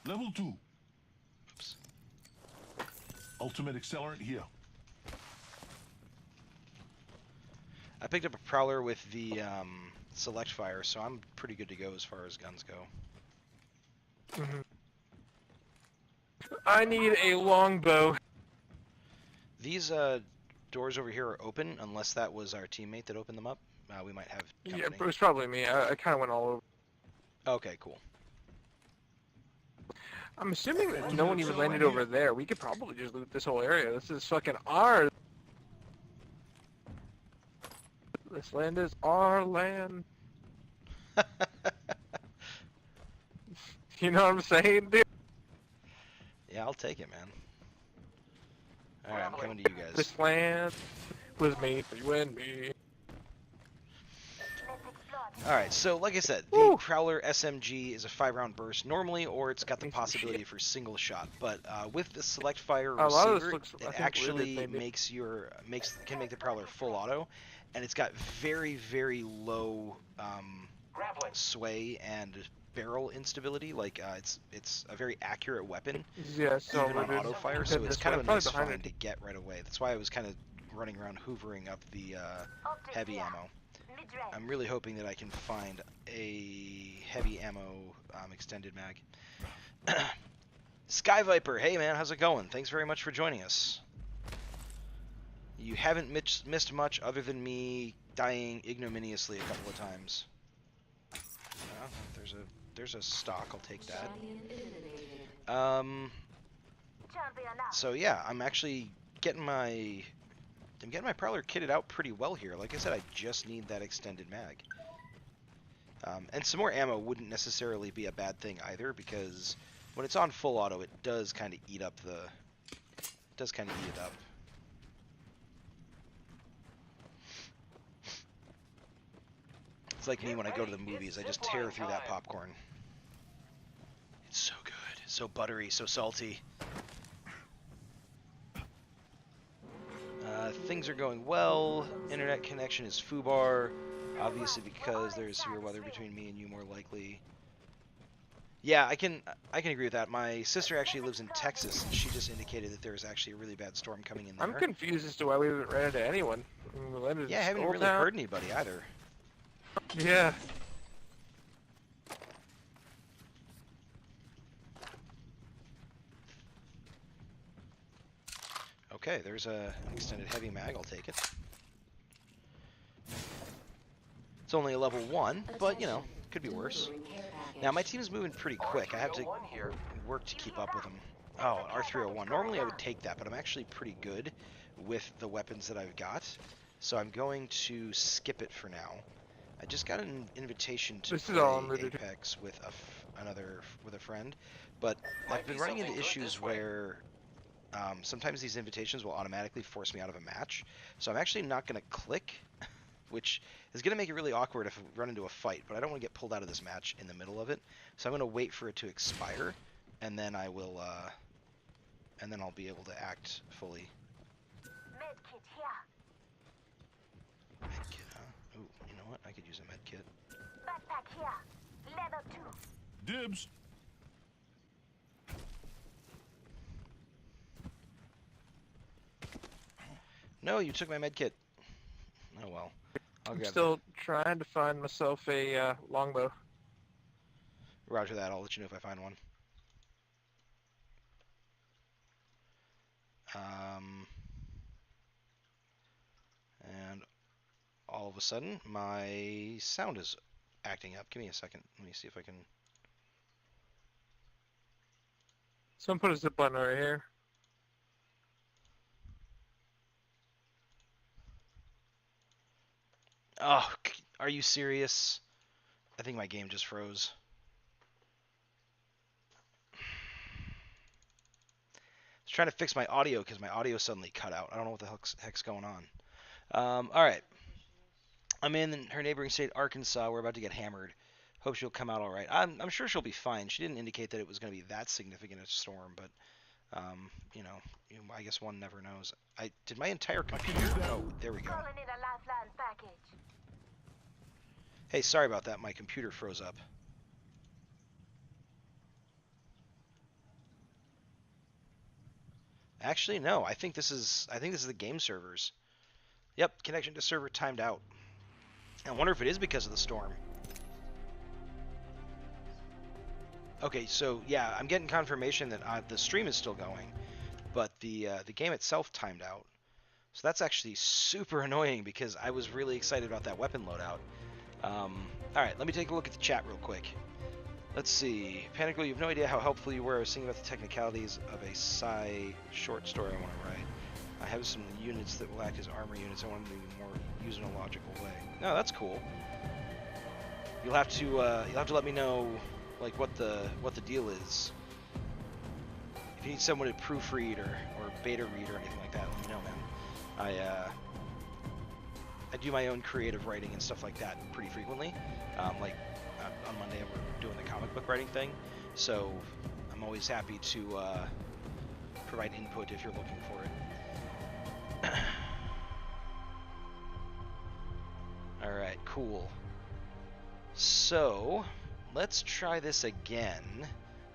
Level 2. Oops. Ultimate accelerant here. I picked up a Prowler with the select fire, so I'm pretty good to go as far as guns go. I need a longbow. These doors over here are open, unless that was our teammate that opened them up. We might have company. Yeah, it was probably me. I kind of went all over. Okay, cool. I'm assuming that no one even landed over there. We could probably just loot this whole area. This is fucking ours. This land is our land. You know what I'm saying, dude? Yeah, I'll take it, man. Alright, I'm coming to you guys. This land was made for you and me. Alright, so like I said, the Woo. Prowler SMG is a 5-round burst normally, or it's got the Piece of possibility shit. for single shot. But with the select fire A lot of this receiver, looks, I it think, actually limited, maybe. can make the Prowler full auto, and it's got very, very low Grappling. sway and barrel instability. Like it's a very accurate weapon, Yeah, so even on auto fire. So it's kind of a nice find to get right away. That's why I was kind of running around hoovering up the heavy ammo. I'm really hoping that I can find a heavy ammo extended mag. Sky Viper, hey man, how's it going? Thanks very much for joining us. You haven't missed much other than me dying ignominiously a couple of times. There's a stock. I'll take that. So yeah, I'm actually getting my Prowler kitted out pretty well here. Like I said, I just need that extended mag. And some more ammo wouldn't necessarily be a bad thing either, because when it's on full auto, it does kind of eat up it up. It's like me when I go to the movies. I just tear through that popcorn. It's so good, so buttery, so salty. Things are going well. Internet connection is foobar. Obviously, because there's severe weather between me and you, more likely. Yeah, I can agree with that. My sister actually lives in Texas, and she just indicated that there's actually a really bad storm coming in there. I'm confused as to why we haven't ran into anyone. Yeah, I haven't really heard anybody either. Yeah. Okay, there's an extended heavy mag. I'll take it. It's only a level 1, but you know, could be worse. Now my team's moving pretty quick. I have to work to keep up with them. Oh, R301. Normally I would take that, but I'm actually pretty good with the weapons that I've got, so I'm going to skip it for now. I just got an invitation to play Apex with a friend, but I've been running into issues where sometimes these invitations will automatically force me out of a match, so I'm actually not going to click, which is going to make it really awkward if we run into a fight, but I don't want to get pulled out of this match in the middle of it, so I'm going to wait for it to expire, and then I will, and then I'll be able to act fully. Medkit here. Medkit, huh? Ooh, you know what? I could use a medkit. Backpack here. Level 2. Dibs. No, you took my medkit. Oh well. I'm still trying to find myself a longbow. Roger that. I'll let you know if I find one. And all of a sudden, my sound is acting up. Give me a second. Let me see if I can. Someone put a zip line right here. Oh, are you serious? I think my game just froze. I was trying to fix my audio because my audio suddenly cut out. I don't know what the heck's going on. All right. I'm in her neighboring state, Arkansas. We're about to get hammered. Hope she'll come out all right. I'm sure she'll be fine. She didn't indicate that it was going to be that significant a storm, but you know, I guess one never knows. Did my entire computer? Oh, there we go. Calling it a Lifeline package. Hey, sorry about that. My computer froze up. Actually, no. I think this is the game servers. Yep, connection to server timed out. I wonder if it is because of the storm. Okay, so yeah, I'm getting confirmation that the stream is still going, but the game itself timed out. So that's actually super annoying because I was really excited about that weapon loadout. Alright, let me take a look at the chat real quick. Let's see. Panic Girl, you have no idea how helpful you were. I was thinking about the technicalities of a sci short story I want to write. I have some units that will act as armor units. I want them to be more used in a logical way. No, that's cool. You'll have to let me know like what the deal is. If you need someone to proofread or beta read or anything like that, let me know, man. I do my own creative writing and stuff like that pretty frequently. Like on Monday we're doing the comic book writing thing, so I'm always happy to provide input if you're looking for it. All right, cool. So let's try this again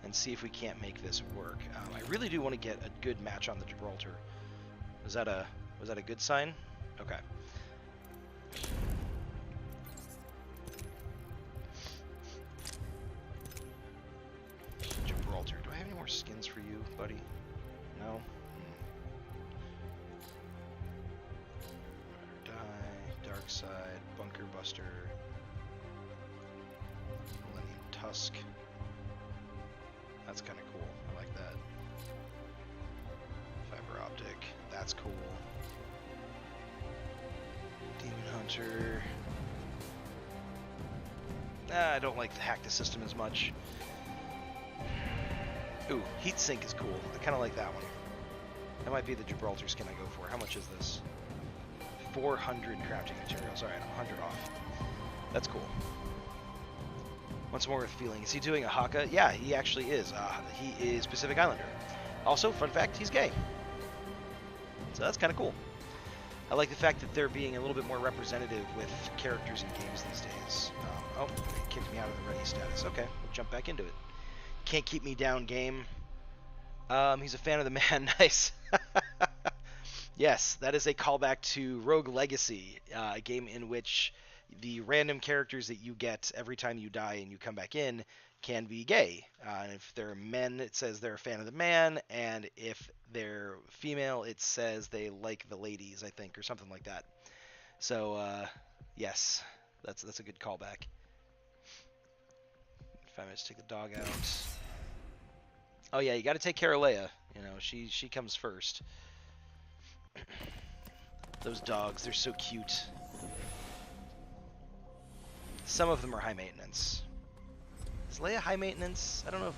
and see if we can't make this work. I really do want to get a good match on the Gibraltar. Was that a good sign? Okay. Gibraltar. Do I have any more skins for you, buddy? No? Die, Dark Side, Bunker Buster, Millennium Tusk. That's kind of cool. I like that. Fiber Optic. That's cool. Demon Hunter. I don't like the hack the system as much. Ooh, Heatsink is cool. I kind of like that one. That might be the Gibraltar skin I go for. How much is this? 400 crafting materials. Alright, 100 off. That's cool. Once more with feeling. Is he doing a haka? Yeah, he actually is. He is Pacific Islander. Also, fun fact, he's gay. So that's kind of cool. I like the fact that they're being a little bit more representative with characters in games these days. Oh, it kicked me out of the ready status. Okay, we'll jump back into it. Can't keep me down, game. He's a fan of the man. Nice. Yes, that is a callback to Rogue Legacy, a game in which the random characters that you get every time you die and you come back in can be gay. And if they're men, it says they're a fan of the man, and if they're female, it says they like the ladies, I think, or something like that. So, yes, that's a good callback. 5 minutes to take the dog out. Oh yeah, you got to take care of Leia. You know, she comes first. Those dogs, they're so cute. Some of them are high maintenance. Is Leia high maintenance? I don't know if...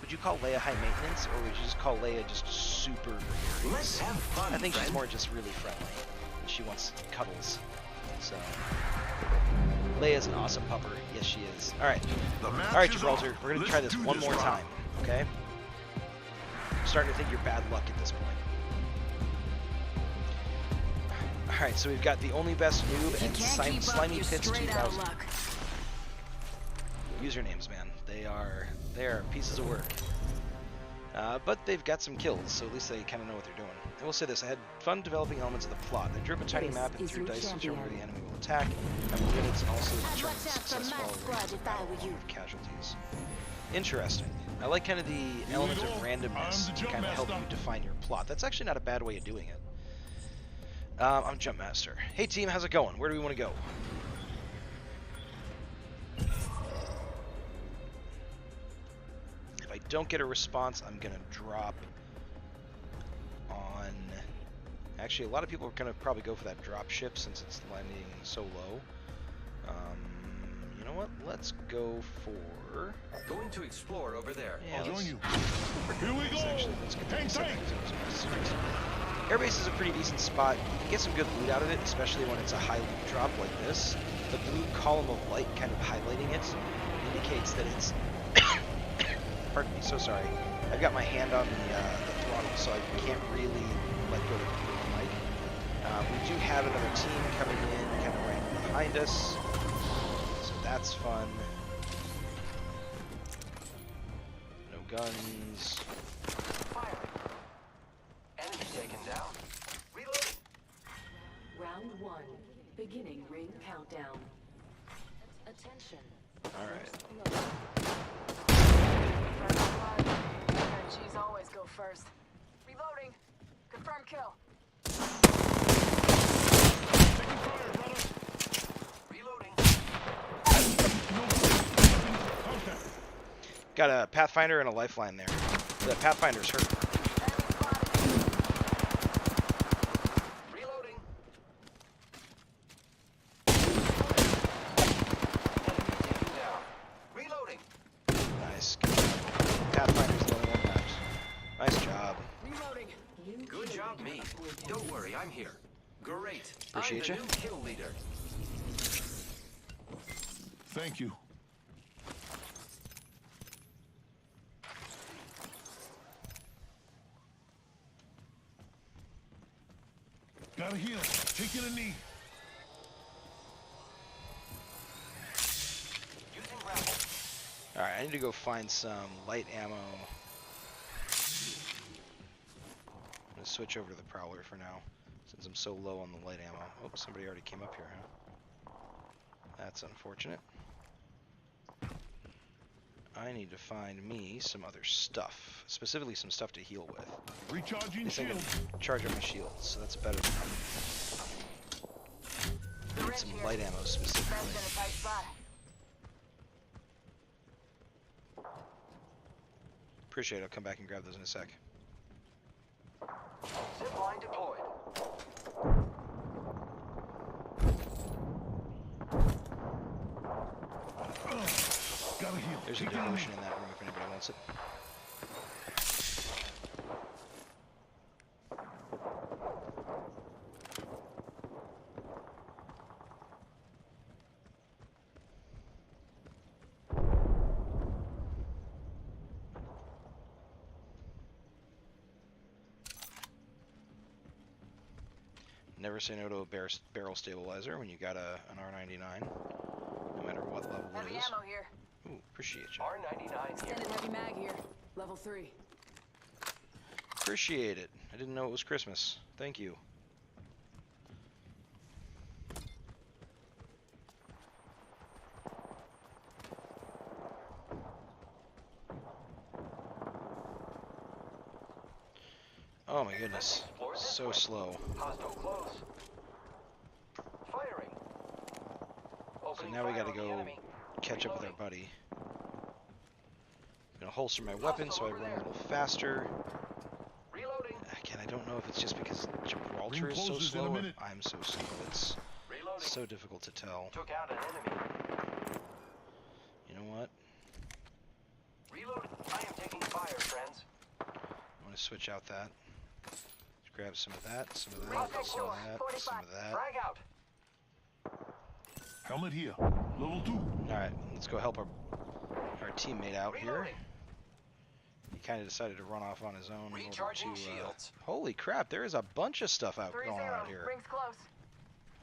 Would you call Leia high maintenance, or would you just call Leia just super gregarious? Let's have fun, I think friend. she's more just really friendly. And she wants cuddles. So... Leia's an awesome pupper. Yes, she is. Alright. Alright, Gibraltar. We're going to try this one more time. Okay? I'm starting to think you're bad luck at this point. Alright, so we've got the only best noob and Slimy Pits 2000. Usernames, man. They are pieces of work. But they've got some kills, so at least they kind of know what they're doing. I will say this, I had fun developing elements of the plot. I drew up a tiny map and threw dice to determine where the enemy will attack, and the units, and also determine the success of casualties. Interesting. I like kind of the element of randomness to kind of help you define your plot. That's actually not a bad way of doing it. I'm Jump Master. Hey team, how's it going? Where do we want to go? If I don't get a response, I'm going to drop on... Actually, a lot of people are going to probably go for that drop ship since it's landing so low. You know what? Let's go for... Going to explore over there. Yeah, I'll join you. Here we go. Actually, let's get Hang tight. Airbase is a pretty decent spot. You can get some good loot out of it, especially when it's a high loot drop like this. The blue column of light kind of highlighting it indicates that it's... Pardon me, so sorry. I've got my hand on the throttle, so I can't really let go of the mic. We do have another team coming in kind of right behind us, so that's fun. No guns. Enemy taken down. Reloading. Round 1. Beginning ring countdown. Attention. Alright. She's always go first. Reloading. Confirm kill. Taking fire, brother. Reloading. Contact. Got a Pathfinder and a Lifeline there. The Pathfinder's hurt. Reloading. Down. Reloading. Nice. Good job. Pathfinder's the only one left. Nice job. Reloading. Good job, me. Don't worry, I'm here. Great. Appreciate I'm you. the new kill leader. Thank you. Gotta heal. Taking a knee. Using grapple. Alright, I need to go find some light ammo. I'm going to switch over to the Prowler for now, since I'm so low on the light ammo. Oh, somebody already came up here, huh? That's unfortunate. I need to find me some other stuff, specifically some stuff to heal with. Recharging I think I shield. can charge up my shields, so that's better than nothing. Need some light ammo specifically. Appreciate it. I'll come back and grab those in a sec. Zipline deployed. Gotta heal. There's a Take it on devotion me. in that room if anybody wants it. Never say no to a barrel stabilizer when you got an R99, no matter what level Heavy it is. ammo here. Ooh, appreciate you. R99 here. Extended heavy mag here. Level 3. Appreciate it. I didn't know it was Christmas. Thank you. Oh my goodness. So slow. Hostile close. Firing. So Opening now we fire gotta on the go enemy. catch up with our Reloading. buddy. Gonna holster my weapon so I run a little faster. Reloading. Again, I don't know if it's just because Gibraltar Ring is so closes in a slow or minute. I'm so slow. It's Reloading. so difficult to tell. Took out an enemy. You know what? Reload. I am taking fire, friends. I'm gonna switch out that. Let's grab some of that, some of that, Hostile some of close. that, some of that. Frag out. Helmet here. Level 2. Alright, let's go help our teammate out here. Reloading. He kind of decided to run off on his own in order Recharging to... shields. Holy crap, there is a bunch of stuff out 3-0. going on out here. Rings close.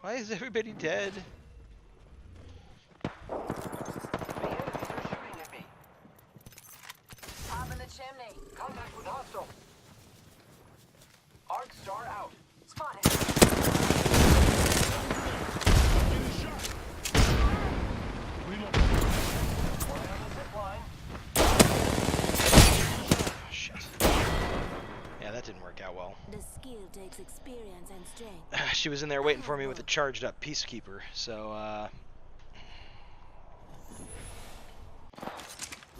Why is everybody dead? The enemies are shooting at me. Top in the chimney. Contact with hostile. Arc star out. Spotted. Getting shot. Reload. One on the zip line. Oh, shit. Yeah, that didn't work out well. The skill takes experience and strength. She was in there waiting for me with a charged up Peacekeeper, so,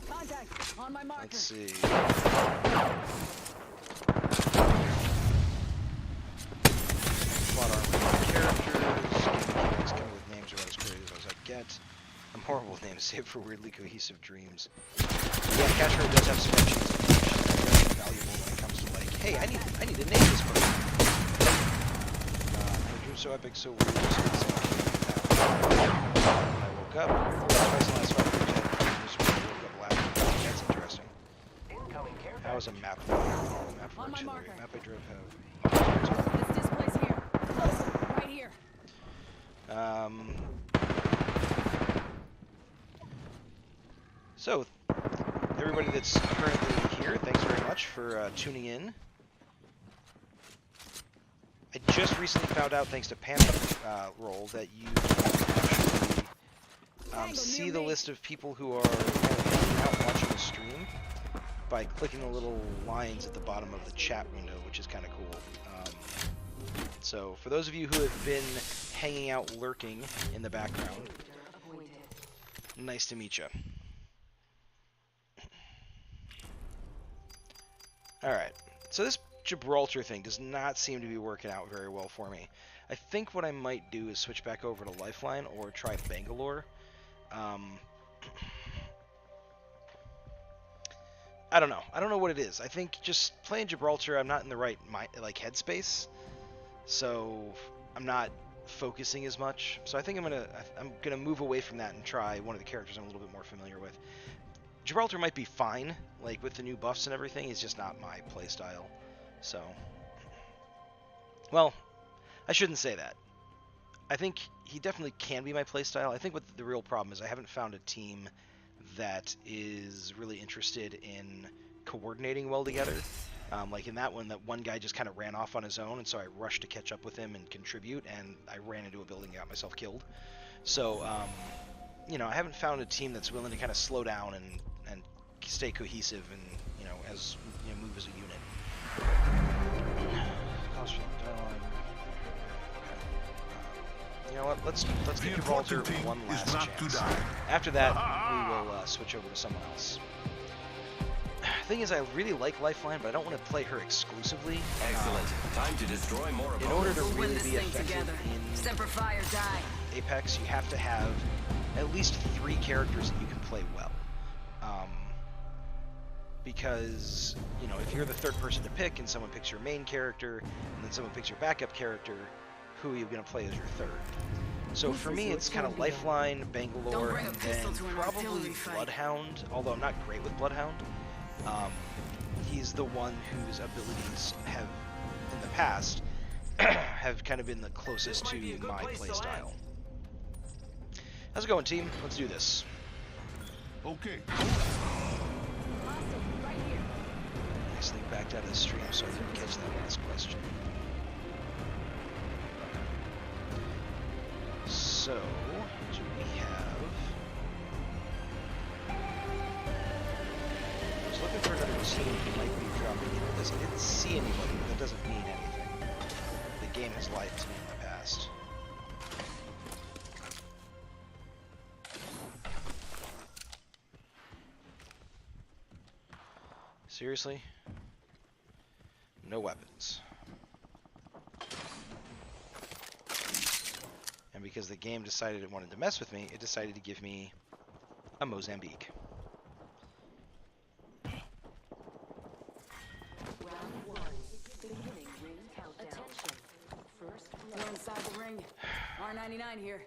Contact. On my marker. let's see. Plot armor characters. Coming with names are about as creative as I get. I'm horrible with names, save for weirdly cohesive dreams. Yeah, Catchphrase does have spreadsheets. She's very valuable when it comes to like, hey, I need to name this person. My dream so epic, so weird. I woke up. Twice in the last 5 years. I just woke up laughing. That's interesting. Incoming care How is a map? Map On my works. marker. Map I drove have. This display's here. Close. Right here. So, everybody that's currently here, thanks very much for tuning in. I just recently found out, thanks to Panther Roll, that you can actually see the list of people who are hanging out watching the stream by clicking the little lines at the bottom of the chat window, which is kind of cool. So, for those of you who have been hanging out lurking in the background, nice to meet you. Alright, so this Gibraltar thing does not seem to be working out very well for me. I think what I might do is switch back over to Lifeline or try Bangalore. I don't know. I don't know what it is. I think just playing Gibraltar, I'm not in the right headspace, so I'm not focusing as much. So I think I'm gonna move away from that and try one of the characters I'm a little bit more familiar with. Gibraltar might be fine, like with the new buffs and everything. It's just not my playstyle. So, well, I shouldn't say that. I think he definitely can be my playstyle. I think what the real problem is I haven't found a team that is really interested in coordinating well together. Like in that one guy just kind of ran off on his own, and so I rushed to catch up with him and contribute, and I ran into a building and got myself killed. So, you know, I haven't found a team that's willing to kind of slow down and stay cohesive and, you know, as you know, move as a unit. You know what? Let's give Gibraltar one last chance. After that, we will switch over to someone else. Thing is, I really like Lifeline, but I don't want to play her exclusively. Excellent. Time to destroy more In order to We'll win really this be thing effective together. in Semper Fi or die. Apex, you have to have at least 3 characters that you can play well. Because, you know, if you're the third person to pick and someone picks your main character and then someone picks your backup character, who are you going to play as your third? So for me, it's kind of Lifeline, Bangalore, and then probably Bloodhound, although I'm not great with Bloodhound. He's the one whose abilities have, in the past, have kind of been the closest to my playstyle. How's it going, team? Let's do this. Okay. Right here. Nicely backed out of the stream so I didn't catch that last question. So, do we have... I was looking for another team who might be dropping in this. I didn't see anybody, but that doesn't mean anything. The game has lied to me in the past. Seriously? No weapons. And because the game decided it wanted to mess with me, it decided to give me a Mozambique. Round 1. Beginning ring countdown. Attention. First We're blood. inside the ring. R99 here.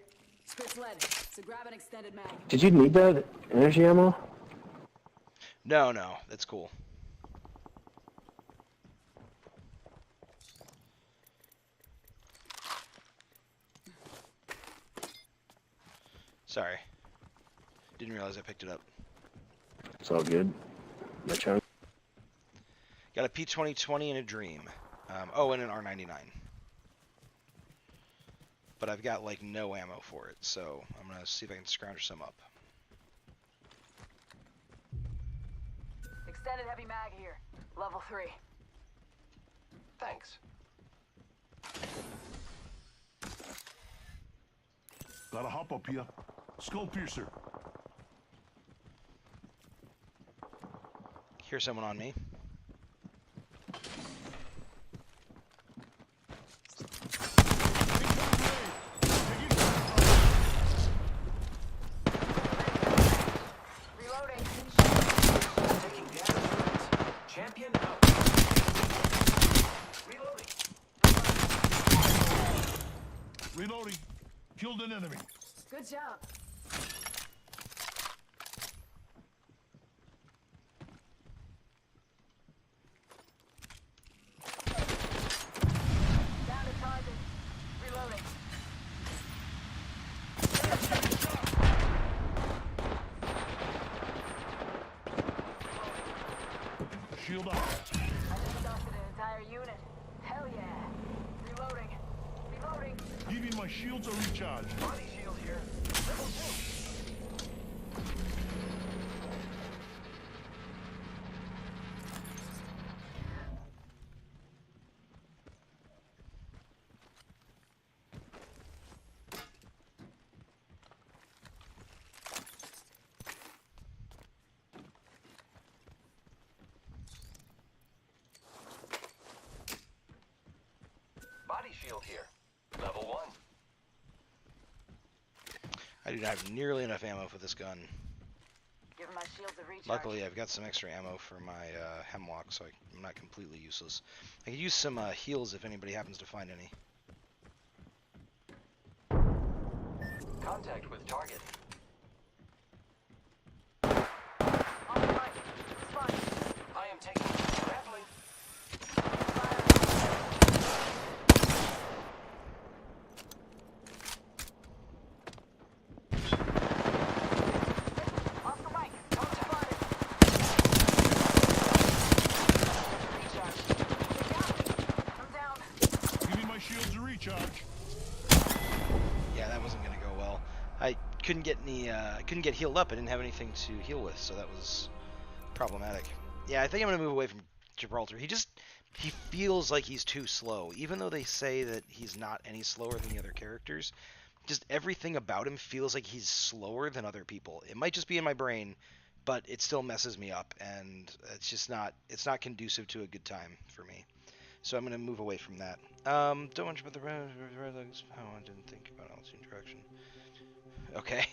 Spit's lead, so grab an extended mag. Did you need that energy ammo? No, that's cool. Sorry. Didn't realize I picked it up. It's all good. My chunk. Got a P2020 and a Dream. Oh, and an R99. But I've got, like, no ammo for it, so I'm going to see if I can scrounge some up. Extended heavy mag here. Level 3. Thanks. Gotta hop up here. Skull piercer. Here's someone on me. Reloading. Taking damage. Champion out. Reloading. Reloading. Killed an enemy. Good job. Down to target. Reloading. Shield up. I just exhausted an entire unit. Hell yeah. Reloading. Reloading. Giving my shields a recharge. Body shield here. Level 2. Body shield here. Level 1. I do not have nearly enough ammo for this gun. Giving my shields a recharge. Luckily, I've got some extra ammo for my hemlock, so I'm not completely useless. I could use some heals if anybody happens to find any. Contact with target. On the right. Spot. I am taking grappling. Off the right. Charge. Yeah, that wasn't gonna go well. I couldn't get healed up. I didn't have anything to heal with, so that was problematic. Yeah, I think I'm gonna move away from Gibraltar. He feels like he's too slow, even though they say that he's not any slower than the other characters. Just everything about him feels like he's slower than other people. It might just be in my brain, but it still messes me up, and it's not conducive to a good time for me. So I'm gonna move away from that. Don't much about the red legs. Oh, I didn't think about altitude direction. Okay.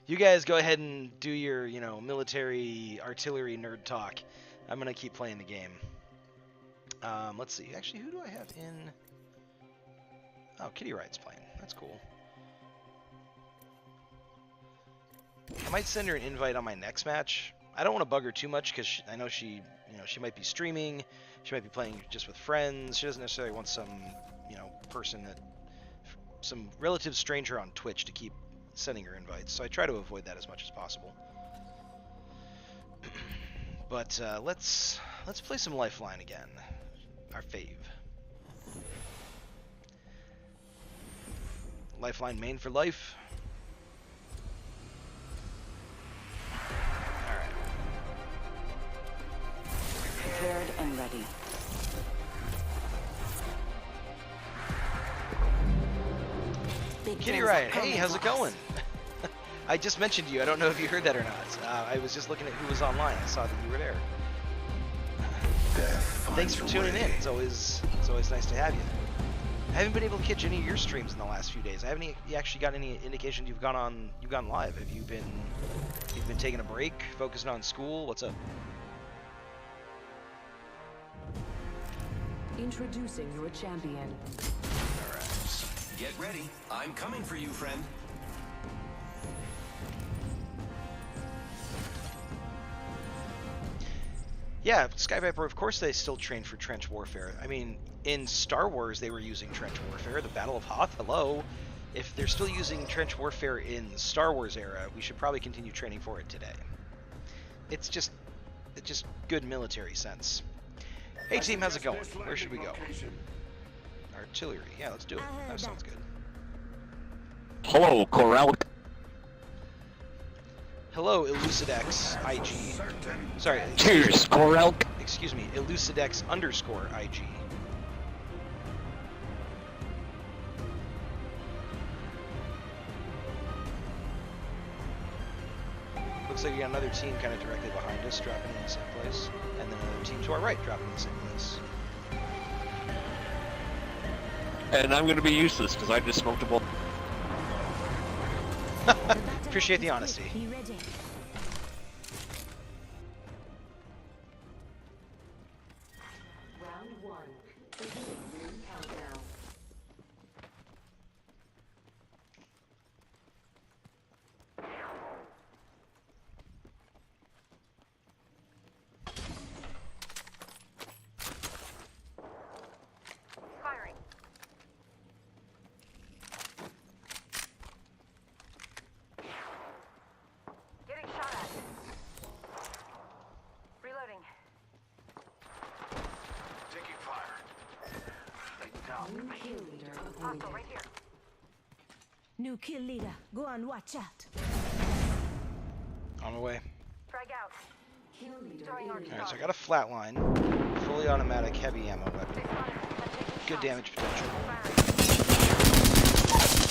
You guys go ahead and do your, military artillery nerd talk. I'm gonna keep playing the game. Let's see. Actually, who do I have in? Oh, Kitty Ride's playing. That's cool. I might send her an invite on my next match. I don't want to bug her too much because I know she might be streaming. She might be playing just with friends. She doesn't necessarily want some, some relative stranger on Twitch to keep sending her invites. So I try to avoid that as much as possible. But let's play some Lifeline again. Our fave. Lifeline main for life. Alright. Prepared and ready. Kitty Riot, hey, how's it going? I just mentioned you. I don't know if you heard that or not. I was just looking at who was online. I saw that you were there. Thanks for tuning in. It's always nice to have you. I haven't been able to catch any of your streams in the last few days. I haven't actually got any indication you've gone live. Have you been taking a break, focusing on school? What's up? Introducing your champion. Alright. Get ready. I'm coming for you, friend. Yeah, Sky Viper, of course they still train for trench warfare. I mean, in Star Wars they were using trench warfare. The Battle of Hoth, hello. If they're still using trench warfare in the Star Wars era, we should probably continue training for it today. It's just good military sense. Hey team, how's it going? Where should we go? Artillery. Yeah, let's do it. That sounds good. Hello, Corral. Hello, Elucidex IG. Sorry. Cheers, Corral. Excuse me, Elucidex _IG. Looks like we got another team kind of directly behind us, dropping in the same place, and then another team to our right, dropping in the same place. And I'm gonna be useless because I just smoked a bowl. Appreciate the honesty. Be ready. Round one. Beginning ring countdown. Firing. Getting shot at. Reloading. Taking fire. New kill leader Hostile appointed. right here. New kill leader. Go on, watch out. On my way. Frag out. Kill leader Throwing arc Alright, so I star. got a flatline, fully automatic heavy ammo weapon, They spotted me. I'm taking good shots. damage potential.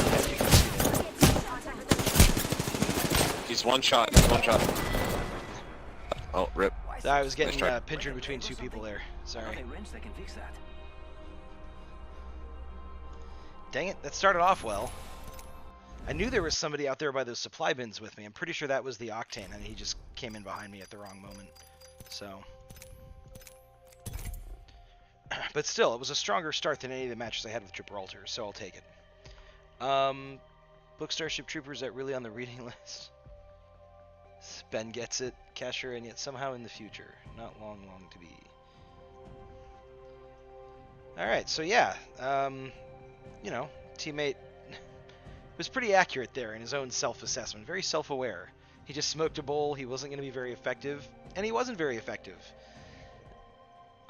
Firing. As you can see there. Contact with the He's one shot. He's one shot. Oh, rip. I was getting Nice try. pinchered between two people there. Sorry. They can fix that. Dang it, that started off well. I knew there was somebody out there by those supply bins with me. I'm pretty sure that was the Octane, and he just came in behind me at the wrong moment. So. But still, it was a stronger start than any of the matches I had with Gibraltar, so I'll take it. Book Starship Troopers that really on the reading list. Ben gets it, Casher, and yet somehow in the future. Not long to be. Alright, so yeah. Teammate was pretty accurate there in his own self-assessment. Very self-aware. He just smoked a bowl, he wasn't going to be very effective, and he wasn't very effective.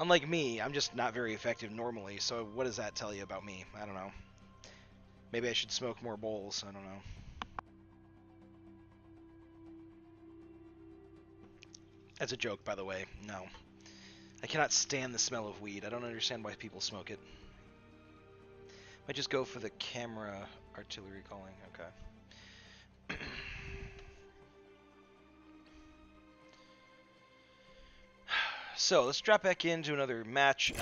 Unlike me, I'm just not very effective normally, so what does that tell you about me? I don't know. Maybe I should smoke more bowls, I don't know. That's a joke, by the way. No. I cannot stand the smell of weed. I don't understand why people smoke it. Might just go for the camera artillery calling. Okay. So let's drop back into another match.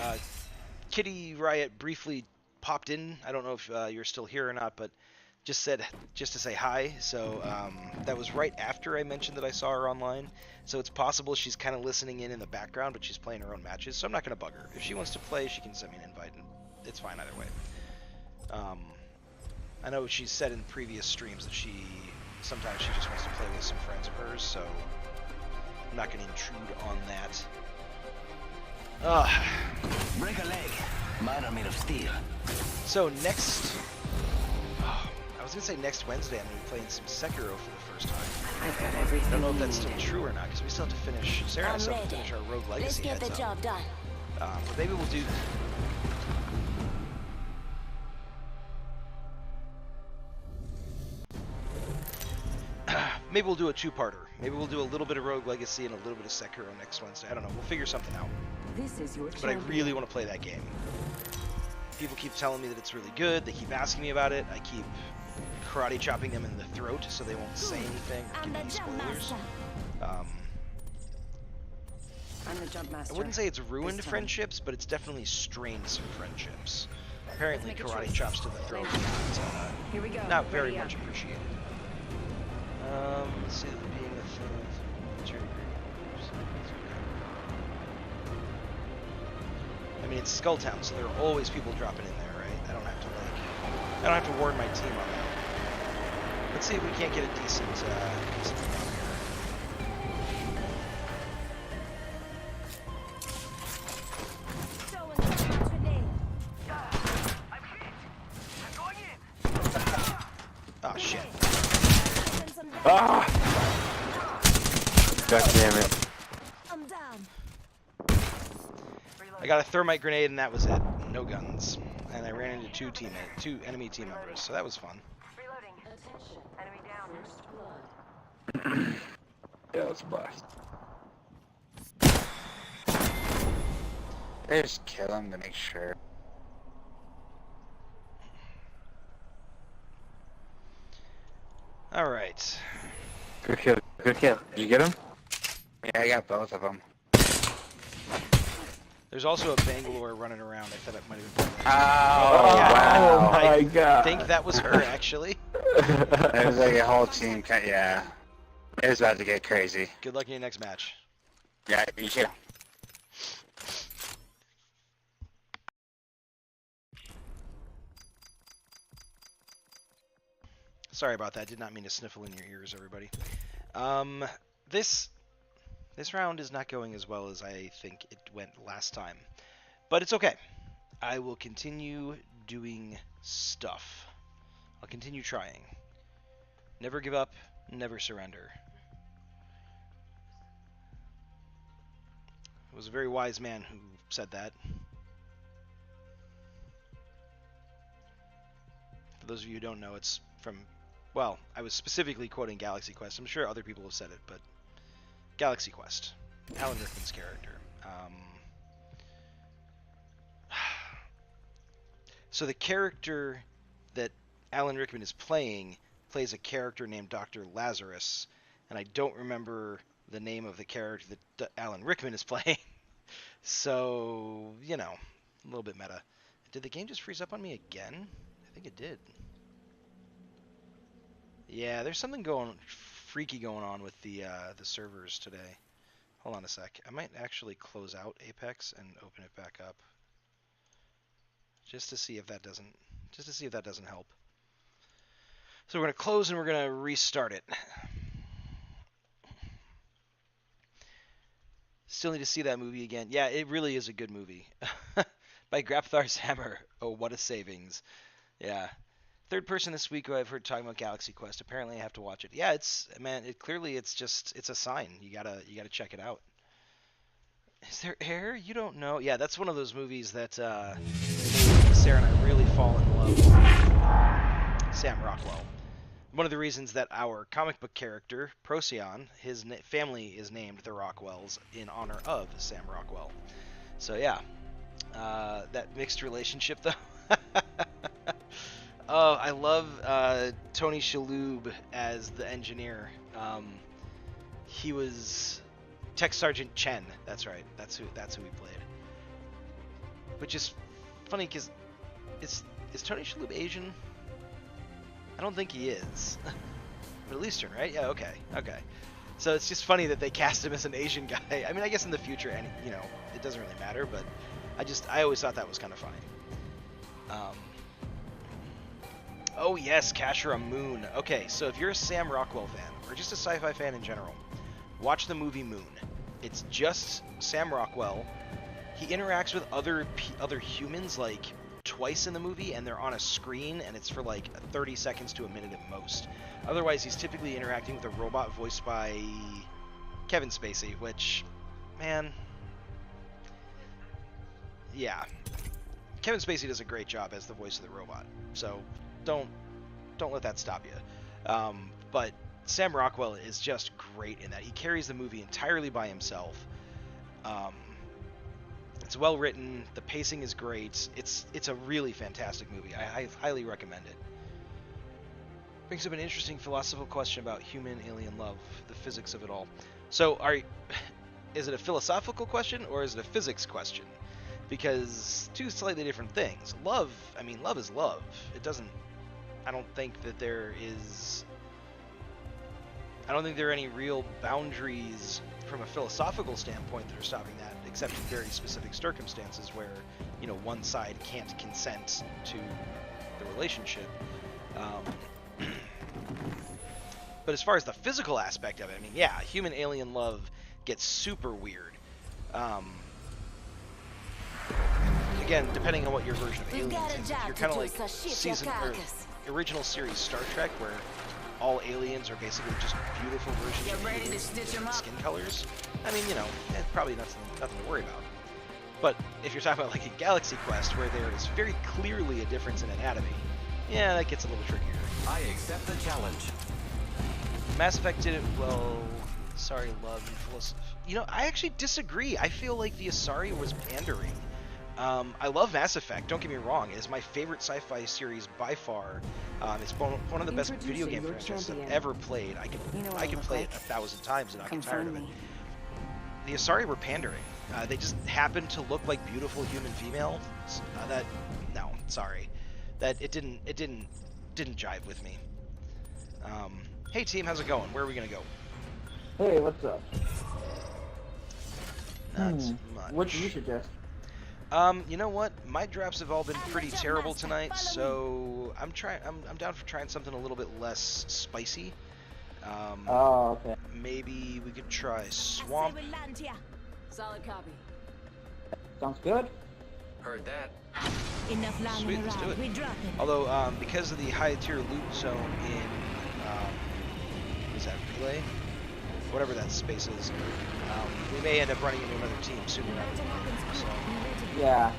Kitty Riot briefly popped in. I don't know if you're still here or not, but just to say hi. So that was right after I mentioned that I saw her online. So it's possible she's kind of listening in the background, but she's playing her own matches. So I'm not going to bug her. If she wants to play, she can send me an invite, and it's fine either way. I know she's said in previous streams that sometimes she just wants to play with some friends of hers. So I'm not going to intrude on that. Break a leg. Mine are made of steel. So next, I was gonna say next Wednesday I'm gonna be playing some Sekiro for the first time. I've got everything. I don't know if that's still true or not, because we still have to finish. Sarah and I still have to finish our Rogue Let's Legacy get the heads job done. up. But maybe we'll do. Maybe we'll do a two-parter. Maybe we'll do a little bit of Rogue Legacy and a little bit of Sekiro next Wednesday. I don't know. We'll figure something out. This is your But I really want to play that game. People keep telling me that it's really good. They keep asking me about it. I keep karate chopping them in the throat so they won't say anything or give me any spoilers. I'm the jump master. I wouldn't say it's ruined This time. friendships, but it's definitely strained some friendships. Apparently, make a karate choice. chops to the throat Here we go. not very Ready much up. appreciated. Let's see, being I mean, it's Skulltown, so there are always people dropping in there, right? I don't have to warn my team on that. Let's see if we can't get a decent round here. Throwing the grenade. I'm hit. I'm going in. Oh shit. Taking some damage. Ah! God damn it. I'm down. I got a thermite grenade and that was it. No guns. And I ran into two enemy team members, so that was fun. Reloading. Attention. Enemy down. First blood. Yeah, let's blast. They just kill him to make sure. Alright. Good kill. Good kill. Did you get him? Yeah, I got both of them. There's also a Bangalore running around. I thought it might have been. Oh, yeah. wow. I my god. think that was her, actually. It was like a whole team. Yeah. It was about to get crazy. Good luck in your next match. Yeah, you too. Sorry about that. Did not mean to sniffle in your ears, everybody. This round is not going as well as I think it went last time. But it's okay. I will continue doing stuff. I'll continue trying. Never give up, never surrender. It was a very wise man who said that. For those of you who don't know, it's from, well, I was specifically quoting Galaxy Quest. I'm sure other people have said it, but Galaxy Quest. Alan Rickman's character. So the character that Alan Rickman is playing plays a character named Dr. Lazarus, and I don't remember the name of the character that Alan Rickman is playing. So, you know, a little bit meta. Did the game just freeze up on me again? I think it did. Yeah, there's something freaky going on with the servers today. Hold on a sec. I might actually close out Apex and open it back up, just to see if that doesn't help. So we're gonna close and we're gonna restart it. Still need to see that movie again. Yeah, it really is a good movie. By Grapthar's Hammer. Oh, what a savings. Yeah. Third person this week who I've heard talking about Galaxy Quest. Apparently I have to watch it. Yeah, it's a sign. You gotta check it out. Is there air? You don't know. Yeah, that's one of those movies that Sarah and I really fall in love with. Sam Rockwell. One of the reasons that our comic book character, Procyon, his family is named the Rockwells in honor of Sam Rockwell. So yeah, that mixed relationship though. Oh, I love Tony Shalhoub as the engineer. He was Tech Sergeant Chen. That's right. That's who he played. Which is funny because is Tony Shalhoub Asian? I don't think he is. Middle Eastern, right? Yeah. Okay. So it's just funny that they cast him as an Asian guy. I mean, I guess in the future, and it doesn't really matter. But I always thought that was kind of funny. Oh yes, Kashura Moon. Okay, so if you're a Sam Rockwell fan, or just a sci-fi fan in general, watch the movie Moon. It's just Sam Rockwell. He interacts with other humans like twice in the movie, and they're on a screen, and it's for like 30 seconds to a minute at most. Otherwise, he's typically interacting with a robot voiced by Kevin Spacey, which, man, yeah. Kevin Spacey does a great job as the voice of the robot, so don't let that stop you. But Sam Rockwell is just great in that. He carries the movie entirely by himself. It's well written. The pacing is great. It's a really fantastic movie. I highly recommend it. Brings up an interesting philosophical question about human-alien love, the physics of it all. So, is it a philosophical question or is it a physics question? Because two slightly different things. Love is love. I don't think there are any real boundaries from a philosophical standpoint that are stopping that, except in very specific circumstances where, one side can't consent to the relationship. But as far as the physical aspect of it, yeah, human-alien love gets super weird. Again, depending on what your version of aliens is, if you're kind of like season or original series Star Trek, where all aliens are basically just beautiful versions of humans with different skin colors, it's probably nothing to worry about. But if you're talking about like a Galaxy Quest, where there is very clearly a difference in anatomy, yeah, that gets a little trickier. I accept the challenge. Mass Effect did it well. Sorry, love and philosophy. I actually disagree. I feel like the Asari was pandering. I love Mass Effect, don't get me wrong. It is my favorite sci-fi series by far. It's one of the best video game franchises I've ever played. I can play it 1,000 times and not get tired of it. The Asari were pandering. They just happened to look like beautiful human females. It didn't jive with me. Hey team, how's it going? Where are we gonna go? Hey, what's up? Not much. What do you suggest? You know what? My drafts have all been pretty terrible tonight, so I'm down for trying something a little bit less spicy. Oh, okay. Maybe we could try Swamp. Solid copy. Sounds good. Heard that. Sweet, let's do it. Although, because of the high tier loot zone in, is that Relay? Whatever that space is, we may end up running into another team sooner rather than later. So. Yeah.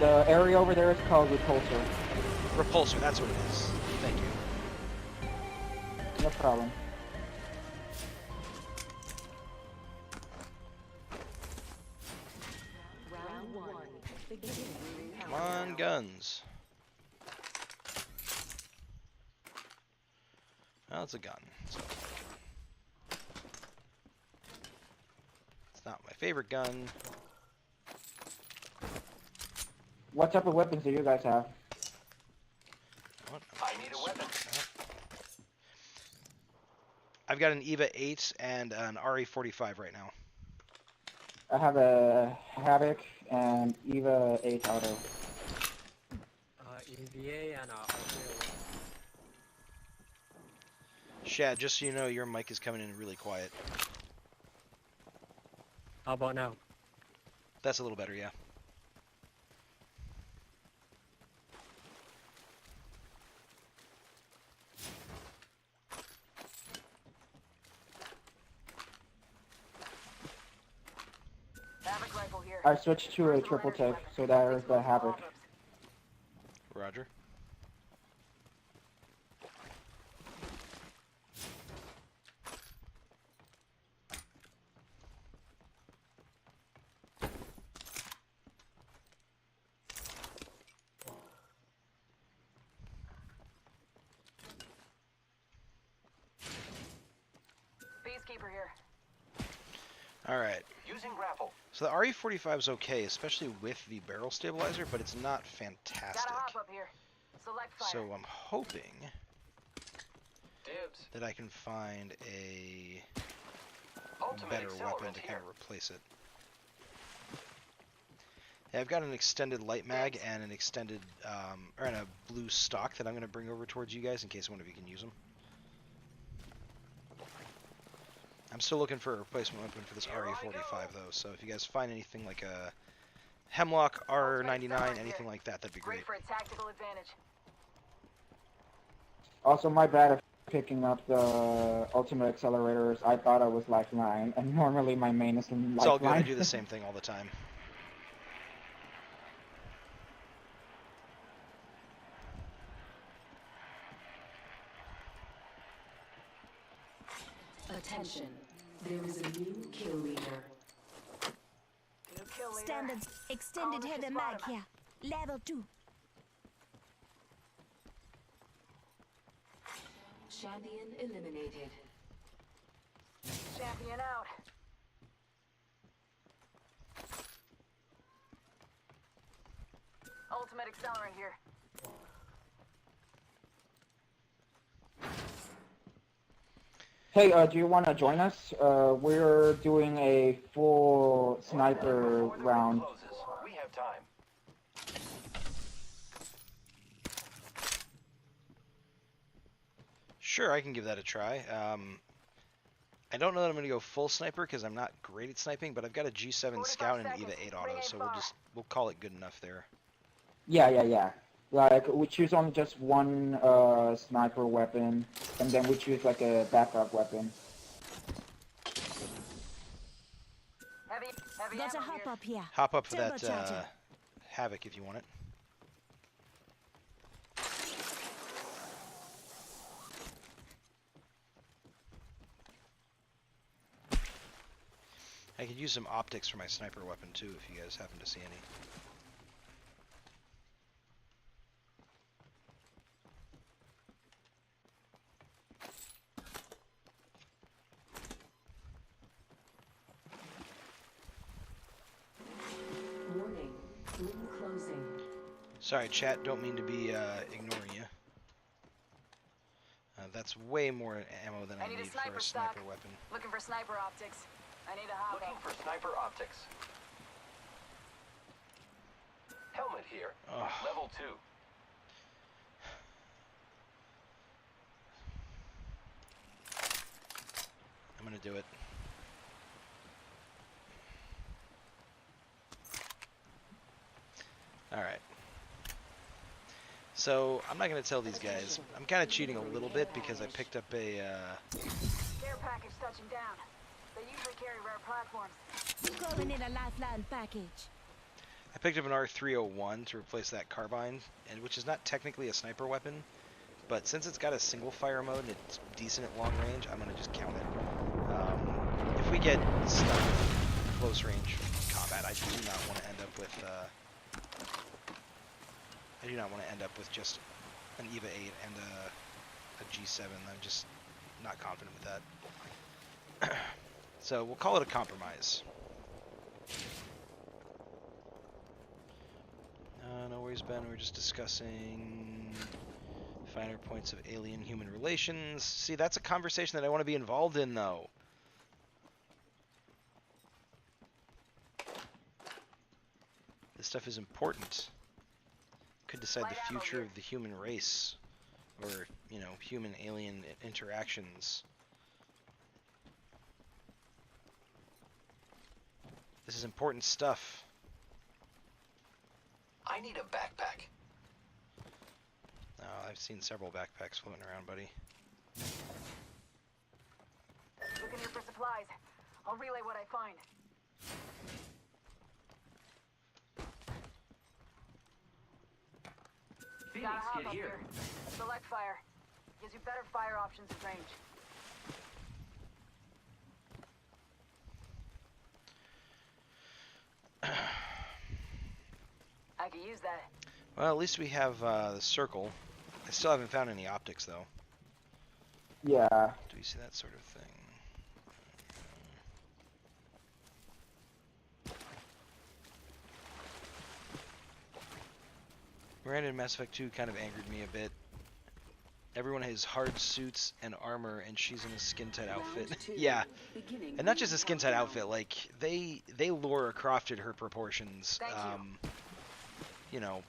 The area over there is called Repulsor. Repulsor, that's what it is. Thank you. No problem. Round one. Beginning ring Come on, guns. Well, it's a gun. So it's not my favorite gun. What type of weapons do you guys have? What? I need a weapon. I've got an EVA 8 and an RE45 right now. I have a Havoc and EVA 8 auto. EVA and Shad, just so you know, your mic is coming in really quiet. How about now? That's a little better, yeah. I switched to a triple take, so there's the Havoc. Roger. Peacekeeper here. All right. Using grapple. So the RE45 is okay, especially with the barrel stabilizer, but it's not fantastic. Gotta hop up here. Select fire. So I'm hoping Dibs. that I can find a Ultimate better weapon accelerant to here. kind of replace it. Yeah, I've got an extended light mag and an extended, or a blue stock that I'm going to bring over towards you guys in case one of you can use them. I'm still looking for a replacement weapon for this RE45 though, so if you guys find anything like a Hemlock R99, anything like that, that'd be great. Great for a tactical advantage. Also, my bad if picking up the ultimate accelerators. I thought I was Lifeline, and normally my main is in Lifeline. It's all good. I do the same thing all the time. Attention. There is a new kill leader. New kill leader. Standard extended Coalition heavy mag spotted. here. Level 2. Champion eliminated. Champion out. Ultimate accelerant here. Hey, do you want to join us? We're doing a full sniper round. We have time. Sure, I can give that a try. I don't know that I'm going to go full sniper because I'm not great at sniping, but I've got a G7 Scout and an EVA 8 auto, so we'll call it good enough there. Yeah. Like, we choose on just one sniper weapon, and then we choose like a backup weapon. Heavy Got a ammo hop here. up here. Hop up for that Turbocharger. Havoc if you want it. I could use some optics for my sniper weapon too if you guys happen to see any. Warning. Ring closing. Sorry, chat, don't mean to be ignoring you. That's way more ammo than I need a need for sniper a stock. sniper weapon. Looking for sniper optics. I need a hop Looking up. for sniper optics. Helmet here. Ugh. Level 2. I'm gonna do it. Alright. So, I'm not gonna tell these guys. I'm kind of cheating a little bit because I picked up a, Care package touching down. They usually carry rare platforms. Calling in a Lifeline package. I picked up an R301 to replace that carbine, and which is not technically a sniper weapon, but since it's got a single fire mode and it's decent at long range, I'm gonna just count it. If we get stuck in close range combat, I do not want to end up with just an EVA 8 and a G7. I'm just not confident with that. So we'll call it a compromise. No worries, Ben. We're just discussing finer points of alien-human relations. See, that's a conversation that I want to be involved in, though. This stuff is important. Could decide the future of the human race, or, you know, human-alien interactions. This is important stuff. I need a backpack. Oh, I've seen several backpacks floating around, buddy. Looking here for supplies. I'll relay what I find. Got a hop up here. Select fire. Gives you better fire options at range. I could use that. Well, at least we have the circle. I still haven't found any optics, though. Yeah. Do we see that sort of thing? Miranda in Mass Effect 2 kind of angered me a bit. Everyone has hard suits and armor, and she's in a skin-tight outfit. Yeah, and not just a skin-tight outfit. Like they Laura Crofted her proportions. You know,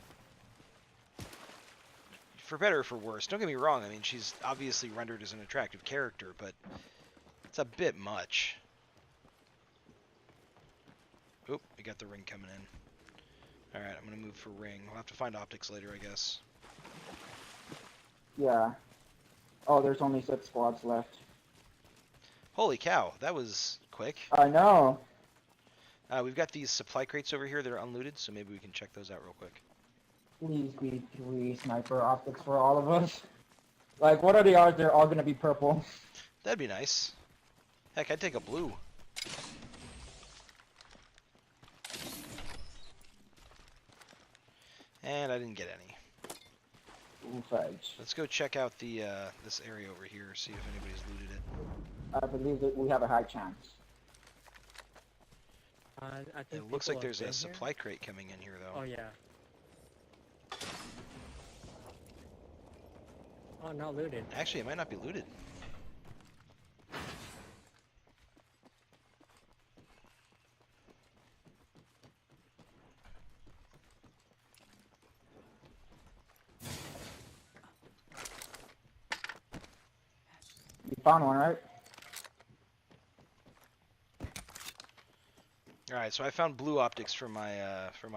for better or for worse. Don't get me wrong. I mean, she's obviously rendered as an attractive character, but it's a bit much. Oop, we got the ring coming in. Alright, I'm gonna move for ring. We'll have to find optics later, I guess. Yeah. Oh, there's only 6 squads left. Holy cow, that was quick. I know. We've got these supply crates over here that are unlooted, so maybe we can check those out real quick. Please be 3 sniper optics for all of us. Like, what are the odds they're all gonna be purple? That'd be nice. Heck, I'd take a blue. And I didn't get any. Ooh, fudge. Let's go check out the this area over here, see if anybody's looted it. I believe that we have a high chance. I think It looks like people there's have a been here. supply crate coming in here, though. Oh yeah. Oh, not looted. Actually, it might not be looted. You found one, right? All right, so I found blue optics for my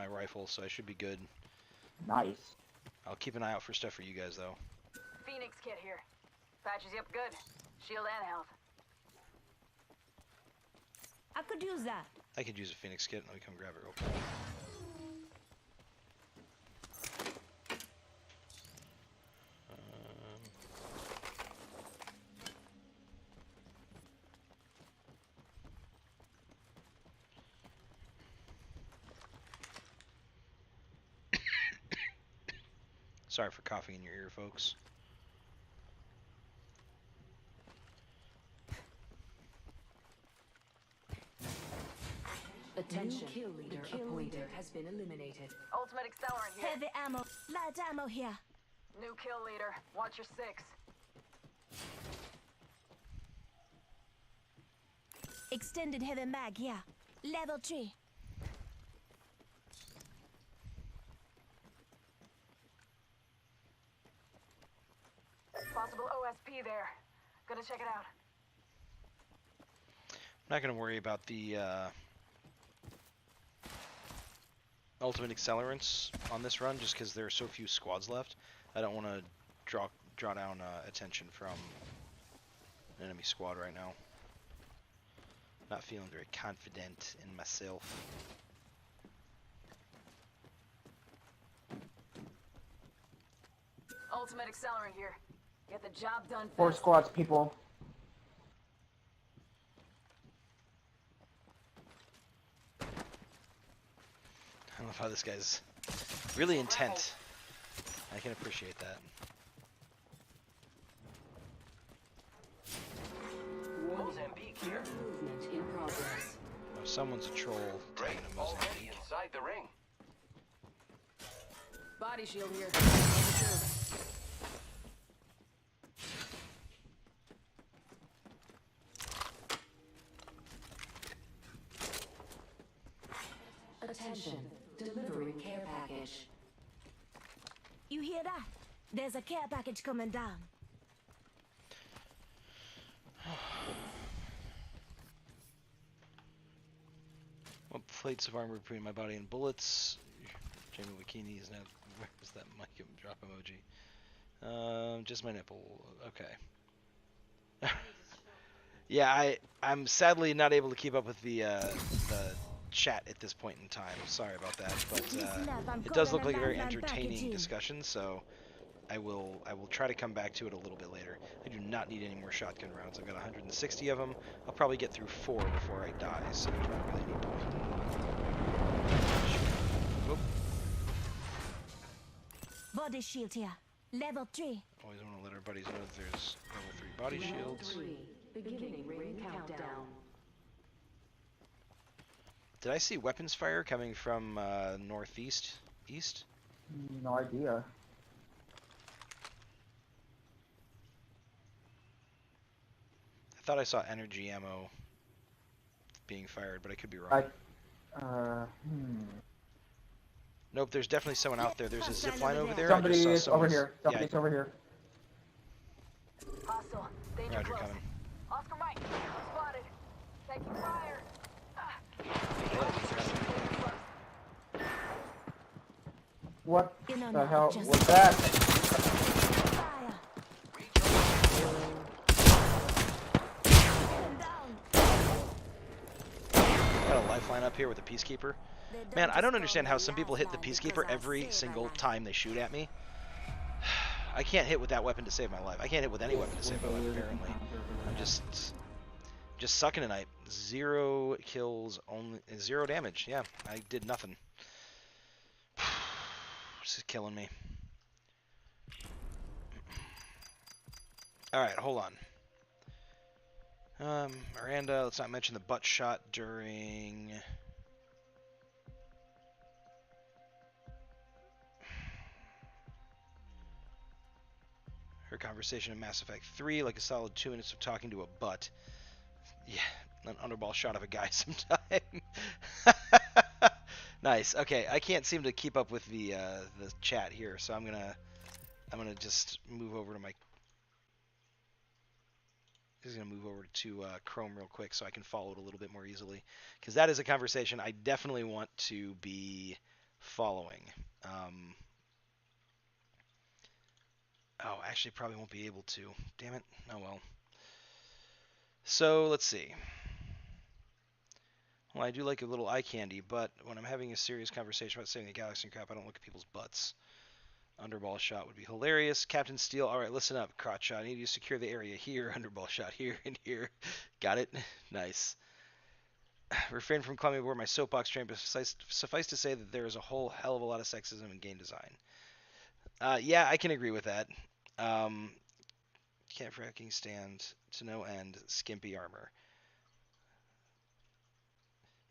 rifle, so I should be good. Nice. I'll keep an eye out for stuff for you guys, though. Phoenix kit here. Patches you up good. Shield and health. I could use that. I could use a Phoenix kit. Let me come grab it real quick. Sorry for coughing in your ear, folks. Attention. The kill leader has been eliminated. Ultimate accelerant here. Heavy ammo. Light ammo here. New kill leader. Watch your 6. Extended heavy mag here. Level 3. Possible OSP there. Gonna check it out. I'm not going to worry about the ultimate accelerants on this run, just because there are so few squads left. I don't want to draw down attention from an enemy squad right now. Not feeling very confident in myself. Ultimate accelerant here. Get the job done fast. 4 squads, people. I love how this guy's really intent. I can appreciate that. Mozambique here. Movement in progress. Oh, someone's a troll taking a Already Mozambique. inside the ring. Body shield here. Attention. Delivering care package. You hear that? There's a care package coming down. What plates of armor between my body and bullets? Jamie Bikini is now. Where's that mic drop emoji? Just my nipple. Okay. Yeah, I'm sadly not able to keep up with the chat at this point in time. Sorry about that, but Listen up, I'm it does calling look like a very Lifeline entertaining package in. discussion. So I will try to come back to it a little bit later. I do not need any more shotgun rounds. I've got 160 of them. I'll probably get through 4 before I die, so there's not really any point. Whoop. Body shield here. Level 3. Always want to let our buddies know that there's level 3 body Round shields. 3. Beginning ring countdown. Did I see weapons fire coming from northeast? East? No idea. I thought I saw energy ammo being fired, but I could be wrong. Nope, there's definitely someone out there. There's a zip line over there. Somebody I just saw is over someone's- here. Somebody's over here. Hostile. Danger Roger, close. coming. Oscar Mike. Spotted. Taking fire. What You know, the no, hell just- was that? Fire. Get him down. Got a lifeline up here with a peacekeeper. Man, I don't understand how some people hit the peacekeeper every single time they shoot at me. I can't hit with that weapon to save my life. I can't hit with any weapon to save my life, apparently. I'm just sucking tonight. 0 kills, only 0 damage. Yeah, I did nothing. This is killing me. Alright, hold on. Miranda, let's not mention the butt shot during... her conversation in Mass Effect 3, like a solid 2 minutes of talking to a butt. Yeah, an underball shot of a guy sometime. Nice. Okay, I can't seem to keep up with the chat here, so I'm gonna just move over to my. Just gonna move over to Chrome real quick so I can follow it a little bit more easily, because that is a conversation I definitely want to be following. Oh, actually, probably won't be able to. Damn it. Oh well. So let's see. Well, I do like a little eye candy, but when I'm having a serious conversation about saving the galaxy and crap, I don't look at people's butts. Underball shot would be hilarious. Captain Steele, all right, listen up. Crotch shot. I need you to secure the area here. Underball shot here and here. Got it? Nice. Refrain from climbing aboard my soapbox train, but suffice to say that there is a whole hell of a lot of sexism in game design. Yeah, I can agree with that. Can't fracking stand to no end. Skimpy armor.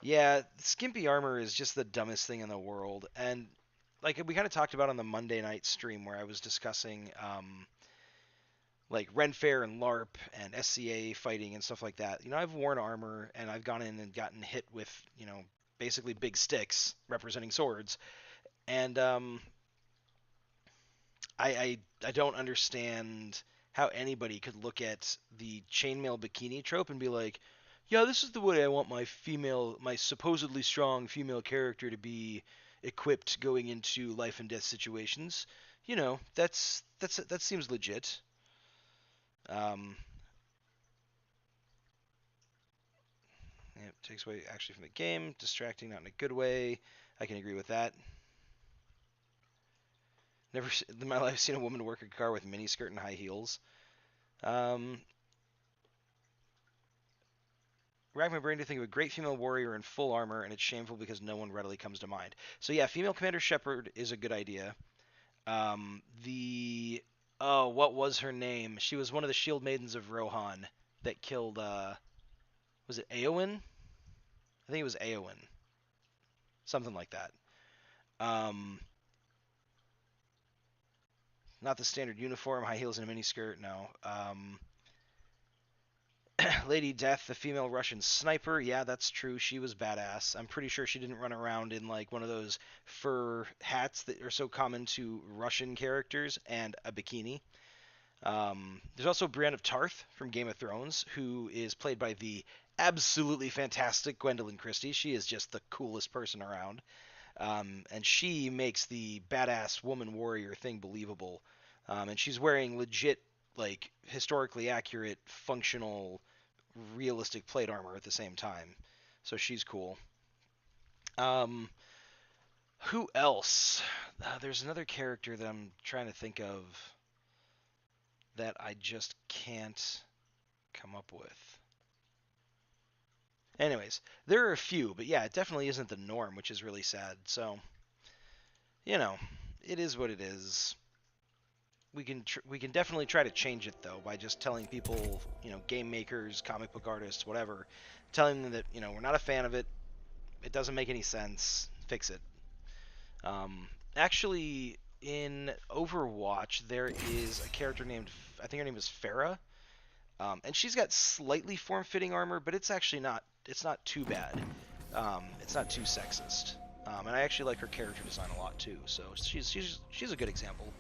Yeah, skimpy armor is just the dumbest thing in the world. And like we kind of talked about on the Monday night stream where I was discussing like Renfair and LARP and SCA fighting and stuff like that. You know, I've worn armor and I've gone in and gotten hit with, you know, basically big sticks representing swords. And I don't understand how anybody could look at the chainmail bikini trope and be like, yeah, this is the way I want my supposedly strong female character to be equipped going into life and death situations. You know, that seems legit. It takes away actually from the game, distracting, not in a good way. I can agree with that. Never in my life seen a woman work a car with miniskirt and high heels. Rack my brain to think of a great female warrior in full armor, and it's shameful because no one readily comes to mind. So yeah, female Commander Shepard is a good idea. What was her name? She was one of the Shield Maidens of Rohan that killed. Was it Eowyn? I think it was Eowyn. Something like that. Not the standard uniform, high heels and a miniskirt. No. Lady Death, the female Russian sniper. Yeah, that's true. She was badass. I'm pretty sure she didn't run around in like one of those fur hats that are so common to Russian characters and a bikini. There's also Brienne of Tarth from Game of Thrones, who is played by the absolutely fantastic Gwendolyn Christie. She is just the coolest person around. And she makes the badass woman warrior thing believable. And she's wearing legit, like, historically accurate, functional, realistic plate armor at the same time. So she's cool. Who else? There's another character that I'm trying to think of that I just can't come up with. Anyways, there are a few, but yeah, it definitely isn't the norm, which is really sad. So, you know, it is what it is. We can definitely try to change it though by just telling people, game makers, comic book artists, whatever, telling them that we're not a fan of it. It doesn't make any sense. Fix it. Actually, in Overwatch, there is a character named, I think her name is Farah, and she's got slightly form-fitting armor, but it's actually not. It's not too bad. It's not too sexist, and I actually like her character design a lot too. So she's a good example.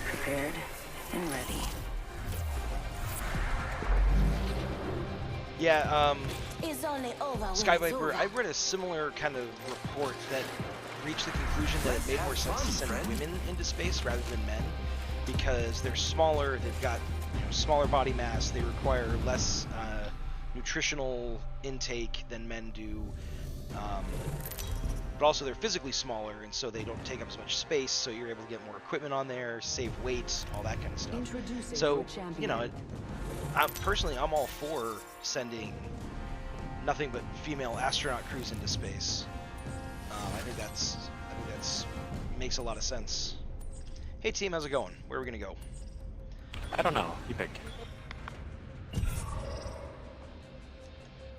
Prepared and ready. Yeah, It's only over when Sky it's Viper, over. I read a similar kind of report that reached the conclusion that it made more sense to send women into space rather than men because they're smaller, they've got smaller body mass, they require less nutritional intake than men do, but also they're physically smaller, and so they don't take up as much space, so you're able to get more equipment on there, save weight, all that kind of stuff. Introducing So, your champion. I'm all for sending nothing but female astronaut crews into space. I think that's makes a lot of sense. Hey team, how's it going? Where are we gonna go? I don't know. You pick.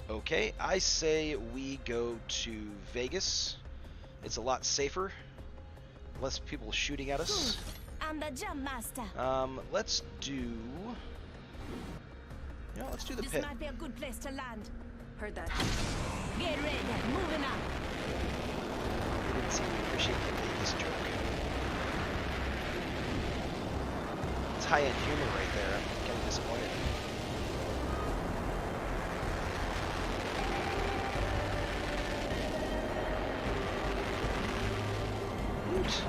Okay, I say we go to Vegas. It's a lot safer. Less people shooting at us. I'm the jump master. Let's do. Let's do the This pit. might be a good place to land. Heard that. Get ready, moving up. I didn't seem to appreciate the Vegas joke. It's high-end humor right there. I'm kind of disappointed. Oops.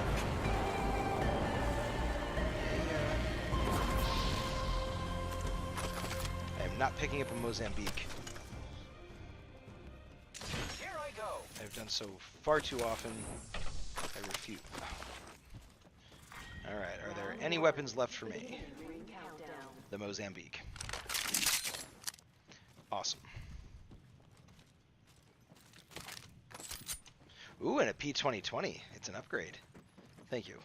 I am not picking up a Mozambique. Here I go. I've done so far too often. I refute. Alright, are there any weapons left for me? Ring countdown. The Mozambique. Awesome. Ooh, and a P2020. It's an upgrade. Thank you.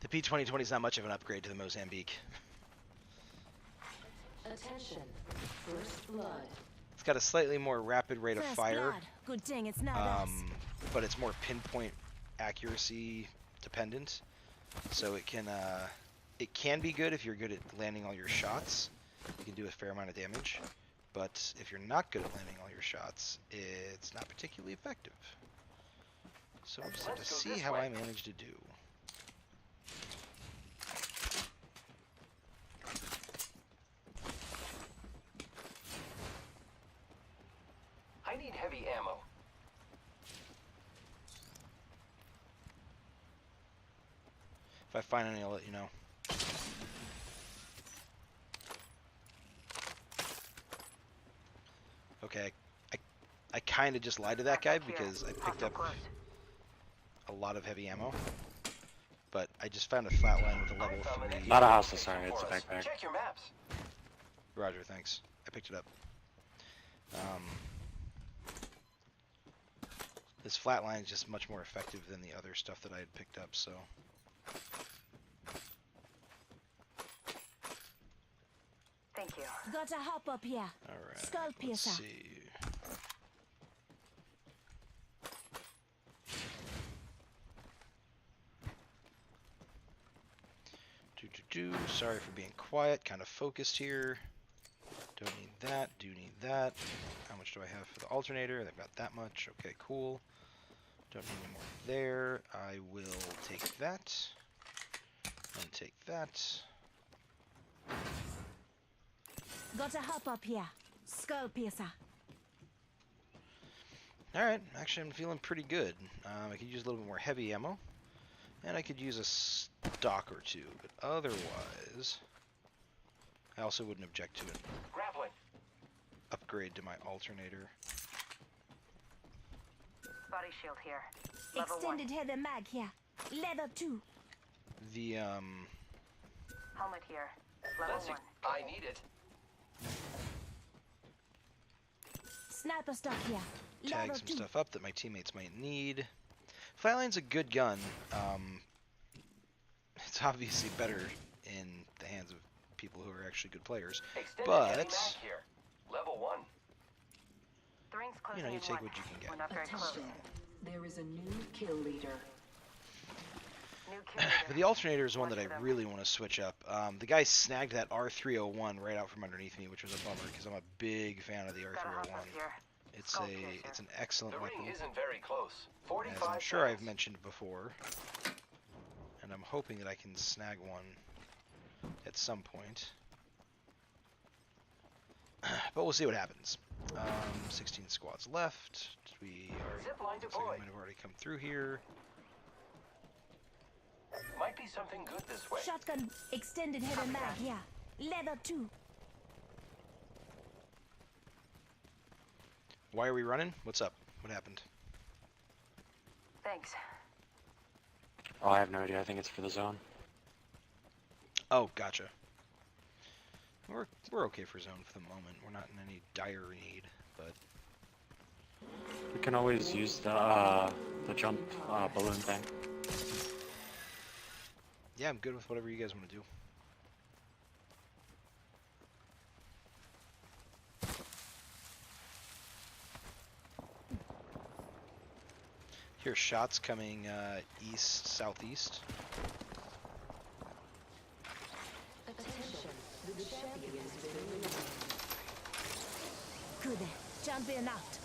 The P2020 is not much of an upgrade to the Mozambique. Attention. First blood. It's got a slightly more rapid rate of First fire, blood. Good thing it's not us. but it's more pinpoint accuracy dependent. So it can be good if you're good at landing all your shots. You can do a fair amount of damage. But if you're not good at landing all your shots, it's not particularly effective. So we'll just have to see how I manage to do. I need heavy ammo. If I find any, I'll let you know. Okay, I kind of just lied to that guy because I picked up a lot of heavy ammo. But I just found a flatline with a level 3. Not a hostile, sorry. It's a backpack. Check your maps. Roger, thanks. I picked it up. This flatline is just much more effective than the other stuff that I had picked up, so... Thank you. Gotta hop up here. Alright, Skull let's piercer. see. Sorry for being quiet, kind of focused here. Don't need that, do need that. How much do I have for the alternator? I've got that much. Okay, cool. Don't need any more there. I will take that. And take that. Gotta hop up here. Skull piercer. Alright, actually I'm feeling pretty good. I could use a little bit more heavy ammo, and I could use a stock or two, but otherwise, I also wouldn't object to an Grappling. upgrade to my alternator. Body shield here. Level 1. Extended heavy mag here. Level 2. The, Helmet here. Level 1. I need it. Sniper stock here. tag Level some 2. stuff up that my teammates might need. Flatline's a good gun. It's obviously better in the hands of people who are actually good players. But, Here. Level 1. The ring's closing you know, you in take 1. what you can get. We're not very close. Attention. There is a new kill leader. New kill But leader. the alternator is one that I Watch for them. really want to switch up. The guy snagged that R301 right out from underneath me, which was a bummer because I'm a big fan of the Got a R301. hostage here. It's an excellent The ring weapon, isn't very close. as 45 I'm sure I've seconds. mentioned before. And I'm hoping that I can snag one at some point. But we'll see what happens. 16 squads left. We are. Zip line Looks like deployed. we might have already come through here. Might be something good this way. Shotgun. Extended heavy mag here. Level 2. Why are we running? What's up? What happened? Thanks. Oh, I have no idea. I think it's for the zone. Oh, gotcha. We're okay for zone for the moment. We're not in any dire need, but We can always use the jump balloon thing. yeah, I'm good with whatever you guys want to do. Hear shots coming east, southeast. Attention. The champion has been eliminated. Good. Champion out.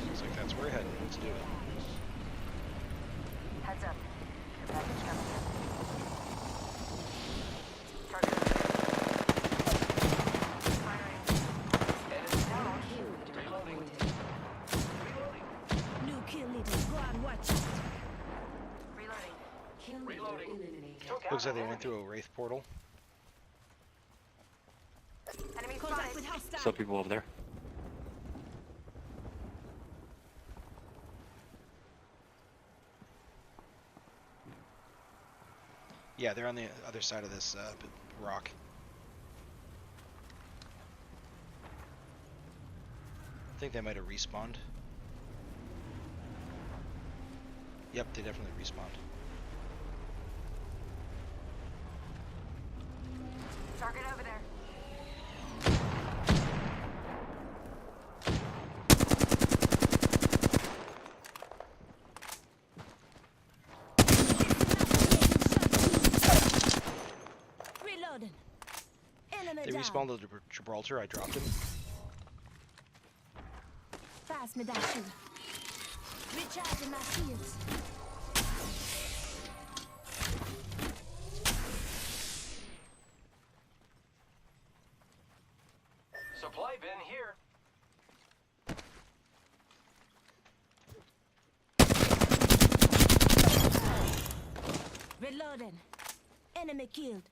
Looks like that's where we're heading. Let's do it. Heads up. Care package coming in. Target. Firing. Enemy down. Kill leader Reloading. appointed. New kill leader. Go and watch it. Reloading. Kill leader Reloading. eliminated. Took out Looks like an they went enemy. through a wraith portal. Enemy Contact with spotted. hostile. Still people over there. Yeah, they're on the other side of this rock. I think they might have respawned. Yep, they definitely respawned. Target over there. Reloading. Enemy They down. respawned to Gibraltar. I dropped him. Pass me that shield. Recharging my shields. Supply bin here. Reloading. Enemy killed.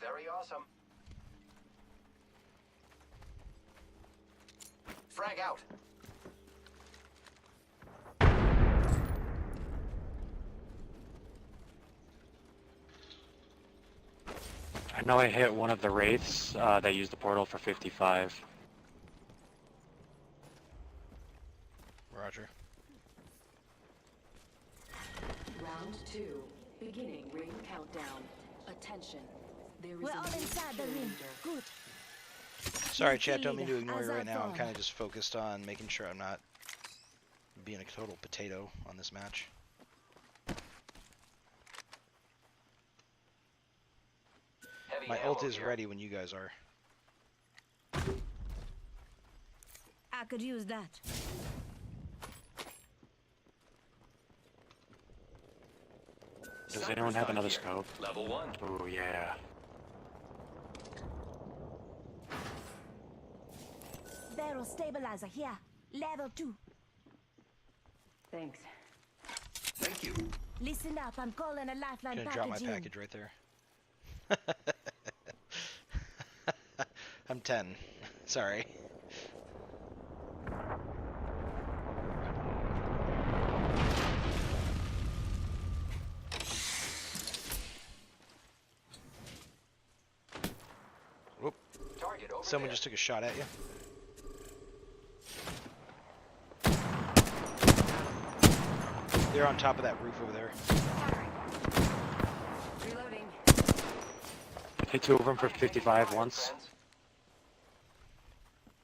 Very awesome. Frag out. I know I hit one of the wraiths that used the portal for 55. Roger. Round 2. Beginning ring countdown. Attention. There is We're a all new inside the kill ring. leader. Good. Sorry, New chat. kill Don't mean to leader. ignore you Eyes right on now. I'm phone. kind of just focused on making sure I'm not being a total potato on this match. Heavy My ammo ult is here. ready when you guys are. I could use that. Does Sniper anyone have stock another here. scope? Level 1. Oh yeah. barrel stabilizer here. Level 2. Thanks. Thank you. Listen up, I'm calling a Lifeline Gonna package drop my in. package right there. I'm 10. Sorry. Whoop. Target over Someone there. just took a shot at you. They're on top of that roof over there. Reloading. Hit 2 of them for 55 once.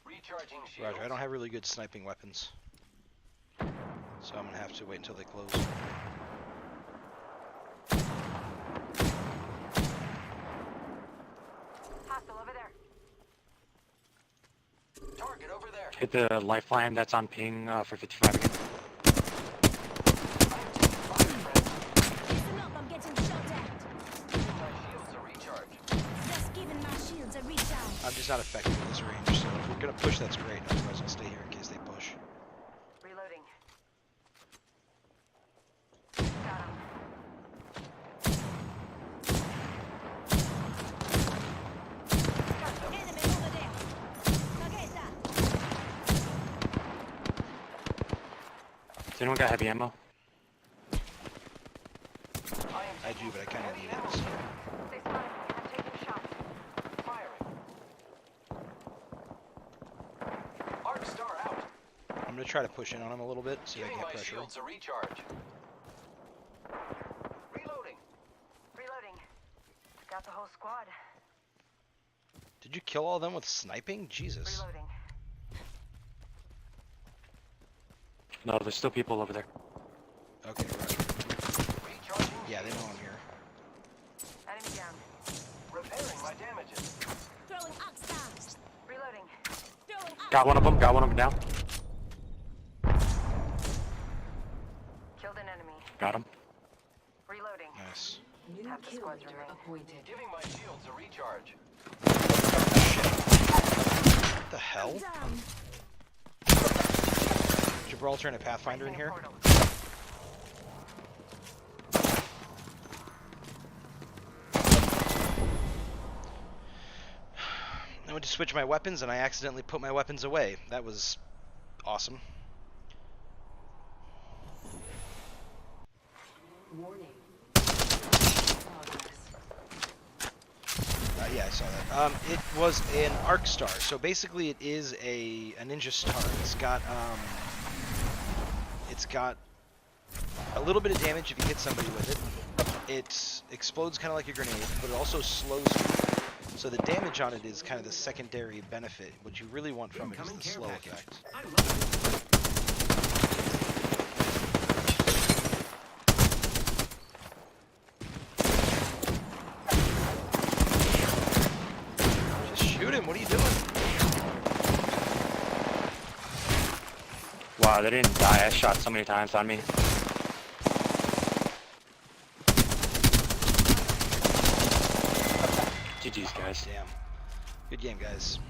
Recharging shields. Roger, I don't have really good sniping weapons. So I'm gonna have to wait until they close. Hostile over there. Target over there. Hit the lifeline that's on ping for 55 again. Listen up, I'm getting shot at. My shields are recharged. Just giving my shields a recharge. I'm just not effective at this range, so if we're gonna push, that's great. Otherwise, I'll stay here in case they push. Reloading. Got him. Enemy over there. Forget that. Does anyone got heavy ammo? I do, but I kind of need it. So. They spotted me. I'm taking shots. Firing. Arc star out. I'm gonna try to push in on them a little bit, see if I Giving can my get pressure. shields a recharge. Reloading. Reloading. Got the whole squad. Did you kill all of them with sniping? Jesus. Reloading. No, there's still people over there. Okay, roger. Recharging. Yeah, they know I'm here. Enemy down. Repairing my damages. Throwing oxide. Reloading. Throwing oxide. Got one of them down. Killed an enemy. Got him. Reloading. Nice. New Half the kill squad's leader remain. appointed. Giving my shields a recharge. What the hell? Down. Gibraltar and a Pathfinder in here? Portal. I went to switch my weapons and I accidentally put my weapons away. That was awesome. Warning. Yeah, I saw that. It was an arc star, so basically it is a ninja star. It's got a little bit of damage if you hit somebody with it. It explodes kind of like a grenade, but it also slows you. So the damage on it is kind of the secondary benefit. What you really want from it is the slow effect. Just shoot him. What are you doing? Wow, they didn't die. I shot so many times on me. GG's, guys. Damn. Good game, guys.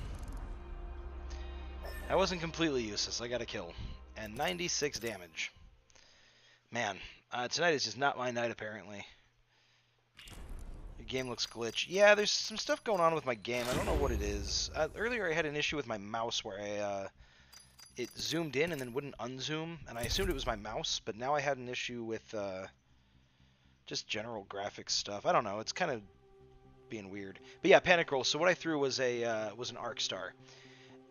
I wasn't completely useless. I got a kill. And 96 damage. Man, tonight is just not my night, apparently. The game looks glitched. Yeah, there's some stuff going on with my game. I don't know what it is. Earlier I had an issue with my mouse where it zoomed in and then wouldn't unzoom, and I assumed it was my mouse, but now I had an issue with just general graphics stuff. I don't know. It's kind of being weird. But yeah, panic roll. So what I threw was an arc star.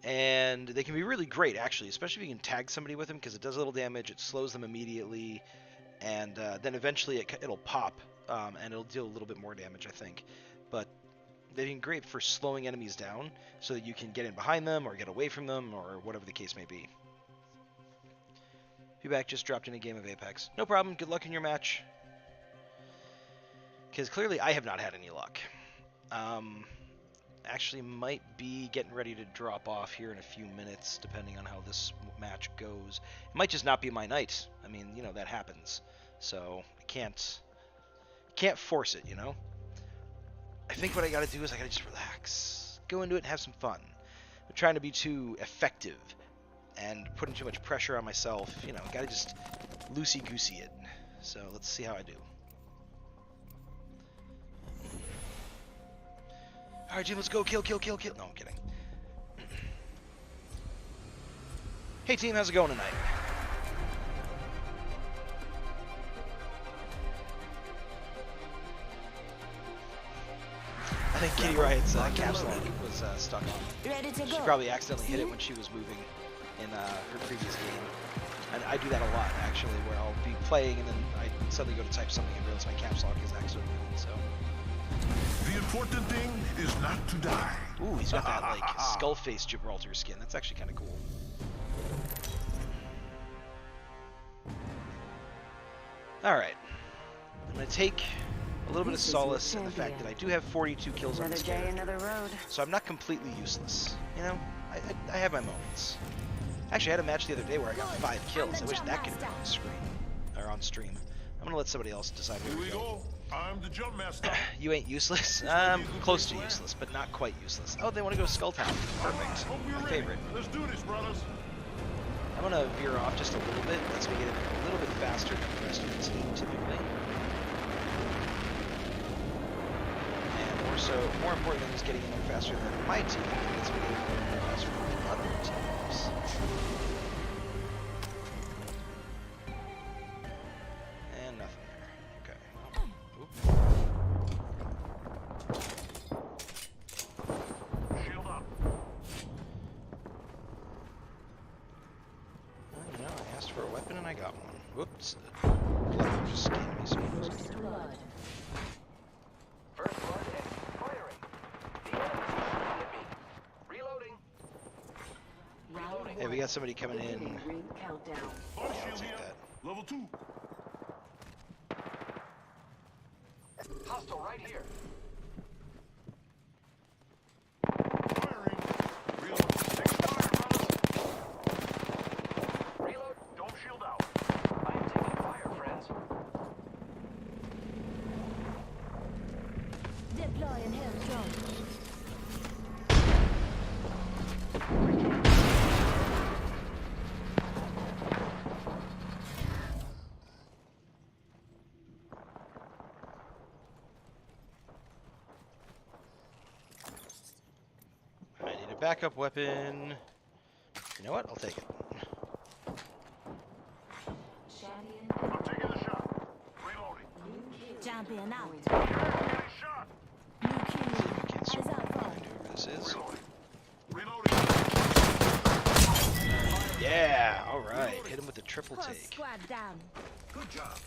And they can be really great, actually, especially if you can tag somebody with them, because it does a little damage, it slows them immediately, and then eventually it'll pop, and it'll deal a little bit more damage, I think. But they've been great for slowing enemies down, so that you can get in behind them, or get away from them, or whatever the case may be. Feedback just dropped in a game of Apex. No problem, good luck in your match. Because clearly I have not had any luck. Actually might be getting ready to drop off here in a few minutes, depending on how this match goes. It might just not be my night. I mean, you know, that happens. So I can't force it, you know? I think what I gotta do is I gotta just relax. Go into it and have some fun. trying to be too effective and putting too much pressure on myself. You know, gotta just loosey-goosey it. So let's see how I do. Alright, team, let's go. Kill, kill, kill, kill. No, I'm kidding. Hey, team, how's it going tonight? I think Kitty Riot's caps lock was stuck on. Ready to She go. probably accidentally hit it when she was moving in her previous game. And I do that a lot, actually, where I'll be playing and then I suddenly go to type something and realize my caps lock is accidentally on, so... The important thing is not to die. Ooh, he's got that, like, skull-face Gibraltar skin. That's actually kind of cool. Alright. I'm going to take a little bit of solace in the fact that I do have 42 kills on this character. Another road. So I'm not completely useless. You know, I have my moments. Actually, I had a match the other day where I got 5 kills. I wish that could have been on screen. Or on stream. I'm going to let somebody else decide where Here we we go. go. I'm the jump master. You ain't useless? Close to useless, but not quite useless. Oh, they want to go Skull Town. Perfect. Hope we're My ready. favorite. Let's do this, brothers. I'm going to veer off just a little bit. Lets me get in a little bit faster than the rest of the team, typically. And more important than just getting in there faster than my team, it lets me get in there faster than the other teams. And nothing there. Okay. Oop. Shield up. Well, you know, I asked for a weapon and I got one. Whoops. Blood just scanned me, so it was First blood. First blood and firing. The enemy's shooting at me. Reloading. Round Hey, we got somebody coming in. beginning ring countdown. Body Yeah, I'll shield take here. that. Level 2. Hostile right here. Firing. Reload. Take fire, brothers. Reload. Don't shield out. I am taking fire, friends. Deploying health drone. I need a backup weapon. You know what? I'll take it. I'm taking the shot. Reloading. Jumping out. Getting shot. New kill. Can't Eyes out for. find whoever this is. Reloading. Yeah, alright. Hit him with the triple Cross take. squad down. Good job.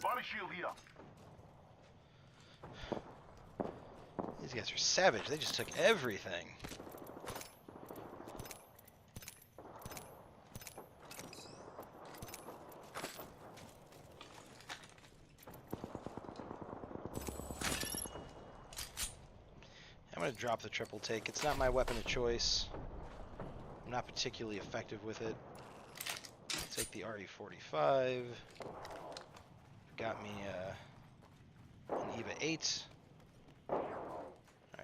Body shield here. These guys are savage. They just took everything. I'm going to drop the triple take. It's not my weapon of choice. I'm not particularly effective with it. I'll take the RE45. Got me an EVA 8. Alright,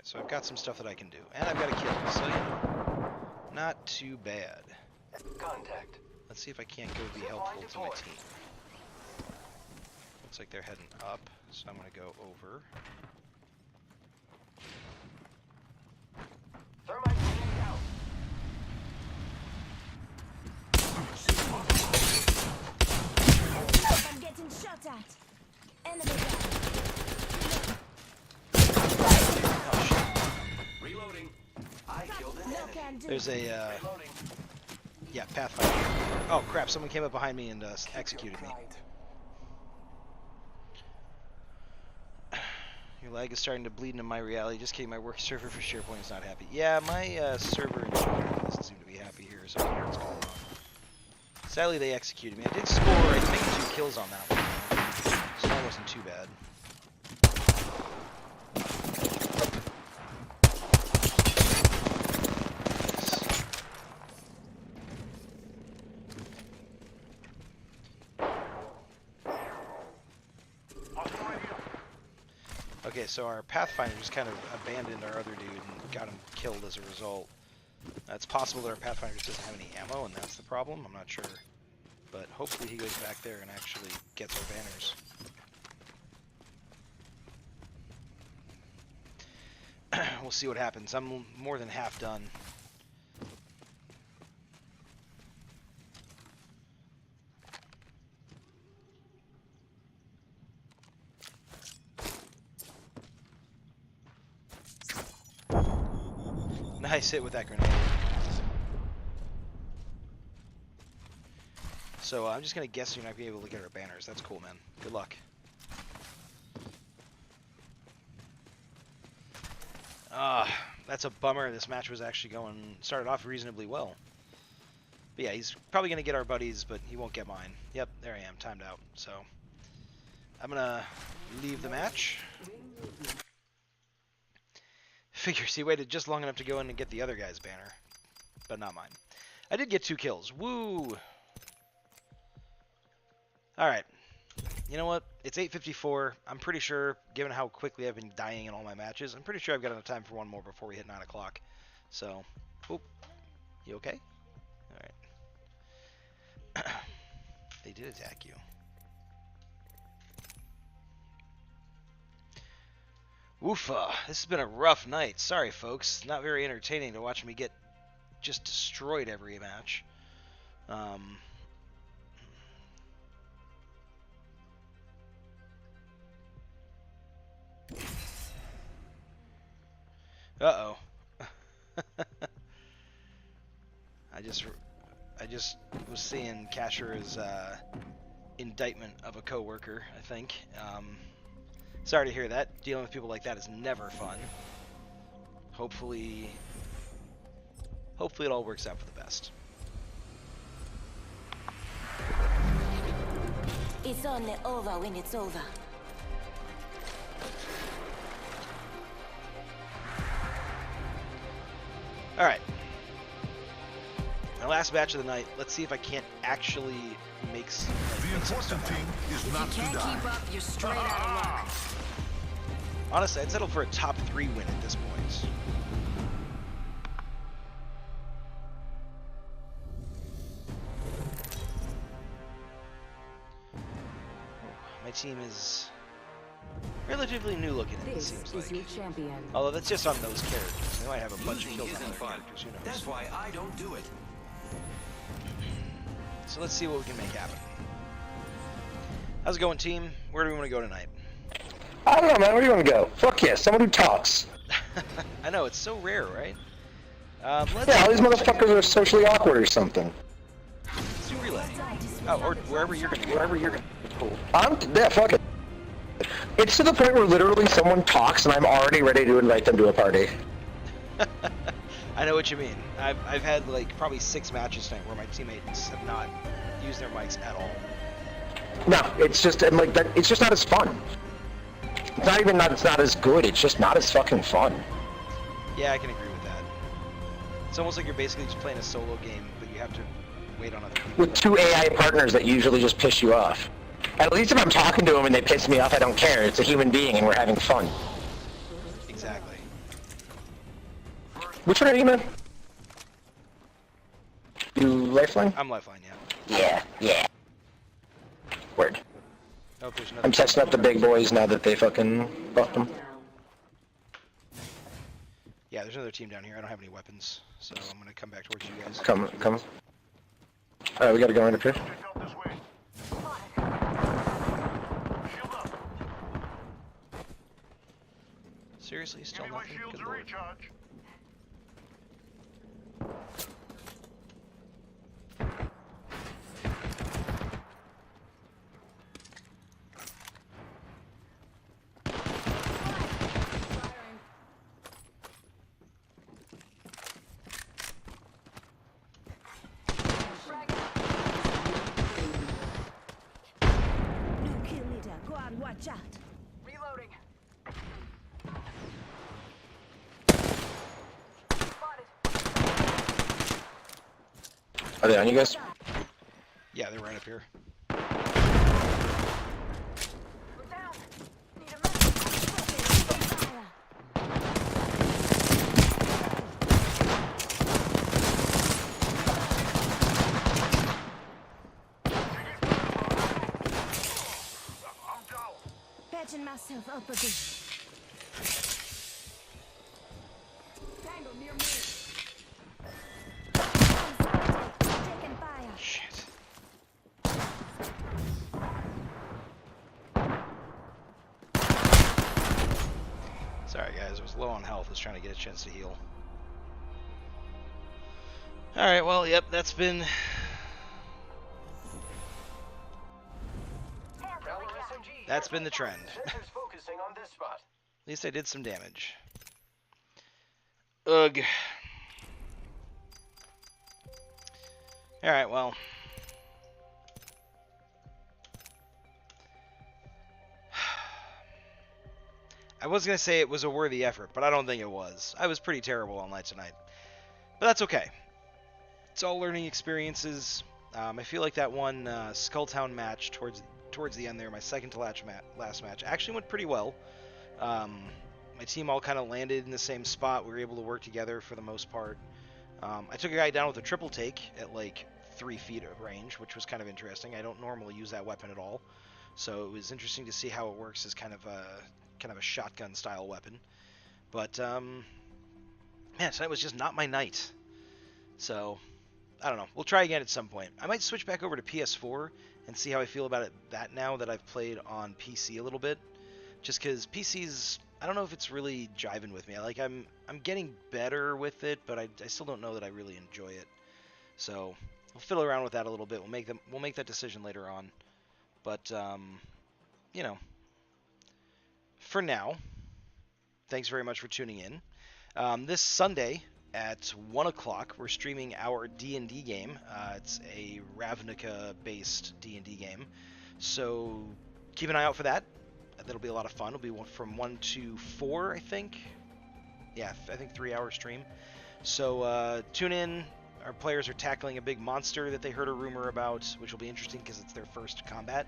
so I've got some stuff that I can do. And I've got a kill, so you know, not too bad. Contact. Let's see if I can't go be helpful to my team. Looks like they're heading up, so I'm going to go over. Thermite grenade out. I'm getting shot at. Enemy down. Oh shit. Reloading. I killed an No enemy. can do. There's a, Reloading. yeah, Pathfinder. Oh crap, someone came up behind me and executed me. Your lag is starting to bleed into my reality. Just kidding, my work server for SharePoint is not happy. Yeah, my server in general doesn't seem to be happy here, so I don't know what's going on. Sadly, they executed me. I did score, I think, 2 kills on that one, so that wasn't too bad. Okay, so our Pathfinder just kind of abandoned our other dude and got him killed as a result. It's possible that our Pathfinder just doesn't have any ammo, and that's the problem. I'm not sure. But hopefully he goes back there and actually gets our banners. We'll see what happens. I'm more than half done. Nice hit with that grenade. So I'm just gonna guess you're not gonna be able to get our banners. That's cool, man. Good luck. That's a bummer. This match was actually started off reasonably well. But yeah, he's probably gonna get our buddies, but he won't get mine. Yep, there I am, timed out. So I'm gonna leave the match. Figures he waited just long enough to go in and get the other guy's banner, but not mine. I did get 2 kills. Woo! Alright. You know what? It's 8:54. I'm pretty sure, given how quickly I've been dying in all my matches, I'm pretty sure I've got enough time for one more before we hit 9 o'clock. So, oop. You okay? Alright. They did attack you. Woofa, this has been a rough night. Sorry, folks. Not very entertaining to watch me get just destroyed every match. Uh-oh. I just was seeing Casher's indictment of a coworker, I think. Sorry to hear that. Dealing with people like that is never fun. Hopefully it all works out for the best. It's only over when it's over. Alright. My last match of the night. Let's see if I can't actually make some important thing is not to die. Keep up, you're straight out of luck. Honestly, I'd settle for a top 3 win at this point. My team is relatively new looking, it seems like. Your champion. Although that's just on those characters. They might have a bunch of kills on other characters, who knows. That's why I don't do it. So let's see what we can make happen. How's it going, team? Where do we want to go tonight? I don't know, man. Where do you want to go? Fuck yeah, someone who talks. I know, it's so rare, right? Yeah, all these motherfuckers are socially awkward or something. Let's do relay. Oh, or wherever you're gonna go. Cool. Yeah, fuck it. It's to the point where literally someone talks and I'm already ready to invite them to a party. I know what you mean. I've had like probably 6 matches tonight where my teammates have not used their mics at all. No, it's just like that. It's just not as fun. It's not even that it's not as good. It's just not as fucking fun. Yeah, I can agree with that. It's almost like you're basically just playing a solo game, but you have to wait on other people. With 2 AI partners that usually just piss you off. At least if I'm talking to them and they piss me off, I don't care. It's a human being and we're having fun. Exactly. Which one are you, man? You Lifeline? I'm Lifeline, yeah. Yeah, yeah. Word. Oh, there's another. I'm testing up the big boys now that they fucking buffed them. Yeah, there's another team down here. I don't have any weapons, so I'm gonna come back towards you guys. Come. Alright, we gotta go right up here. Check out this way. Shield up. Seriously, still Give me my nothing? shields Good to lord. recharge. New kill leader, go on, watch out. Reloading. Are they on you guys? Yeah, they're right up here. We're down. Need a myself up a bit. Tango near me. Taking fire. Shit. Sorry guys, I was low on health. I was trying to get a chance to heal. Alright, well, yep, that's been... That's been the trend. Focusing on this spot. At least I did some damage. Ugh. Alright, well. I was going to say it was a worthy effort, but I don't think it was. I was pretty terrible all night tonight. But that's okay. It's all learning experiences. I feel like that one Skulltown match towards the end there, my second to last match, actually went pretty well. My team all kind of landed in the same spot. We were able to work together for the most part. I took a guy down with a triple take at like 3 feet of range, which was kind of interesting. I don't normally use that weapon at all, so it was interesting to see how it works as kind of a shotgun style weapon. But man, tonight was just not my night. So I don't know. We'll try again at some point. I might switch back over to PS4 and see how I feel about that now that I've played on PC a little bit. Just because PC's, I don't know if it's really jiving with me. I'm getting better with it, but I still don't know that I really enjoy it. So we'll fiddle around with that a little bit. We'll make that decision later on. But you know, for now, thanks very much for tuning in. This Sunday at 1 o'clock, we're streaming our D&D game. It's a Ravnica-based D&D game. So keep an eye out for that. That'll be a lot of fun. It'll be from 1 to 4, I think. Yeah, I think 3-hour stream. So tune in. Our players are tackling a big monster that they heard a rumor about, which will be interesting because it's their first combat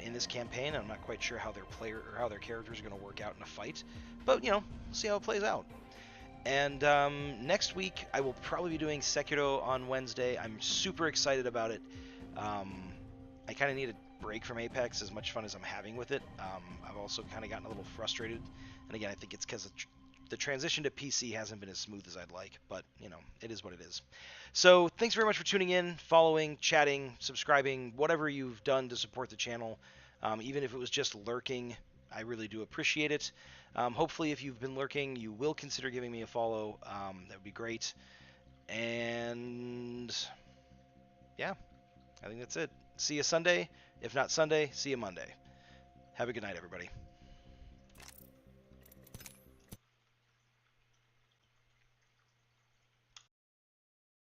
in this campaign. I'm not quite sure how their characters are going to work out in a fight, but you know, see how it plays out. And next week, I will probably be doing Sekiro on Wednesday. I'm super excited about it. I kind of need a break from Apex, as much fun as I'm having with it. I've also kind of gotten a little frustrated. And again, I think it's because the transition to PC hasn't been as smooth as I'd like. But, you know, it is what it is. So thanks very much for tuning in, following, chatting, subscribing, whatever you've done to support the channel. Even if it was just lurking, I really do appreciate it. Hopefully, if you've been lurking, you will consider giving me a follow. That would be great. And yeah, I think that's it. See you Sunday. If not Sunday, see you Monday. Have a good night, everybody.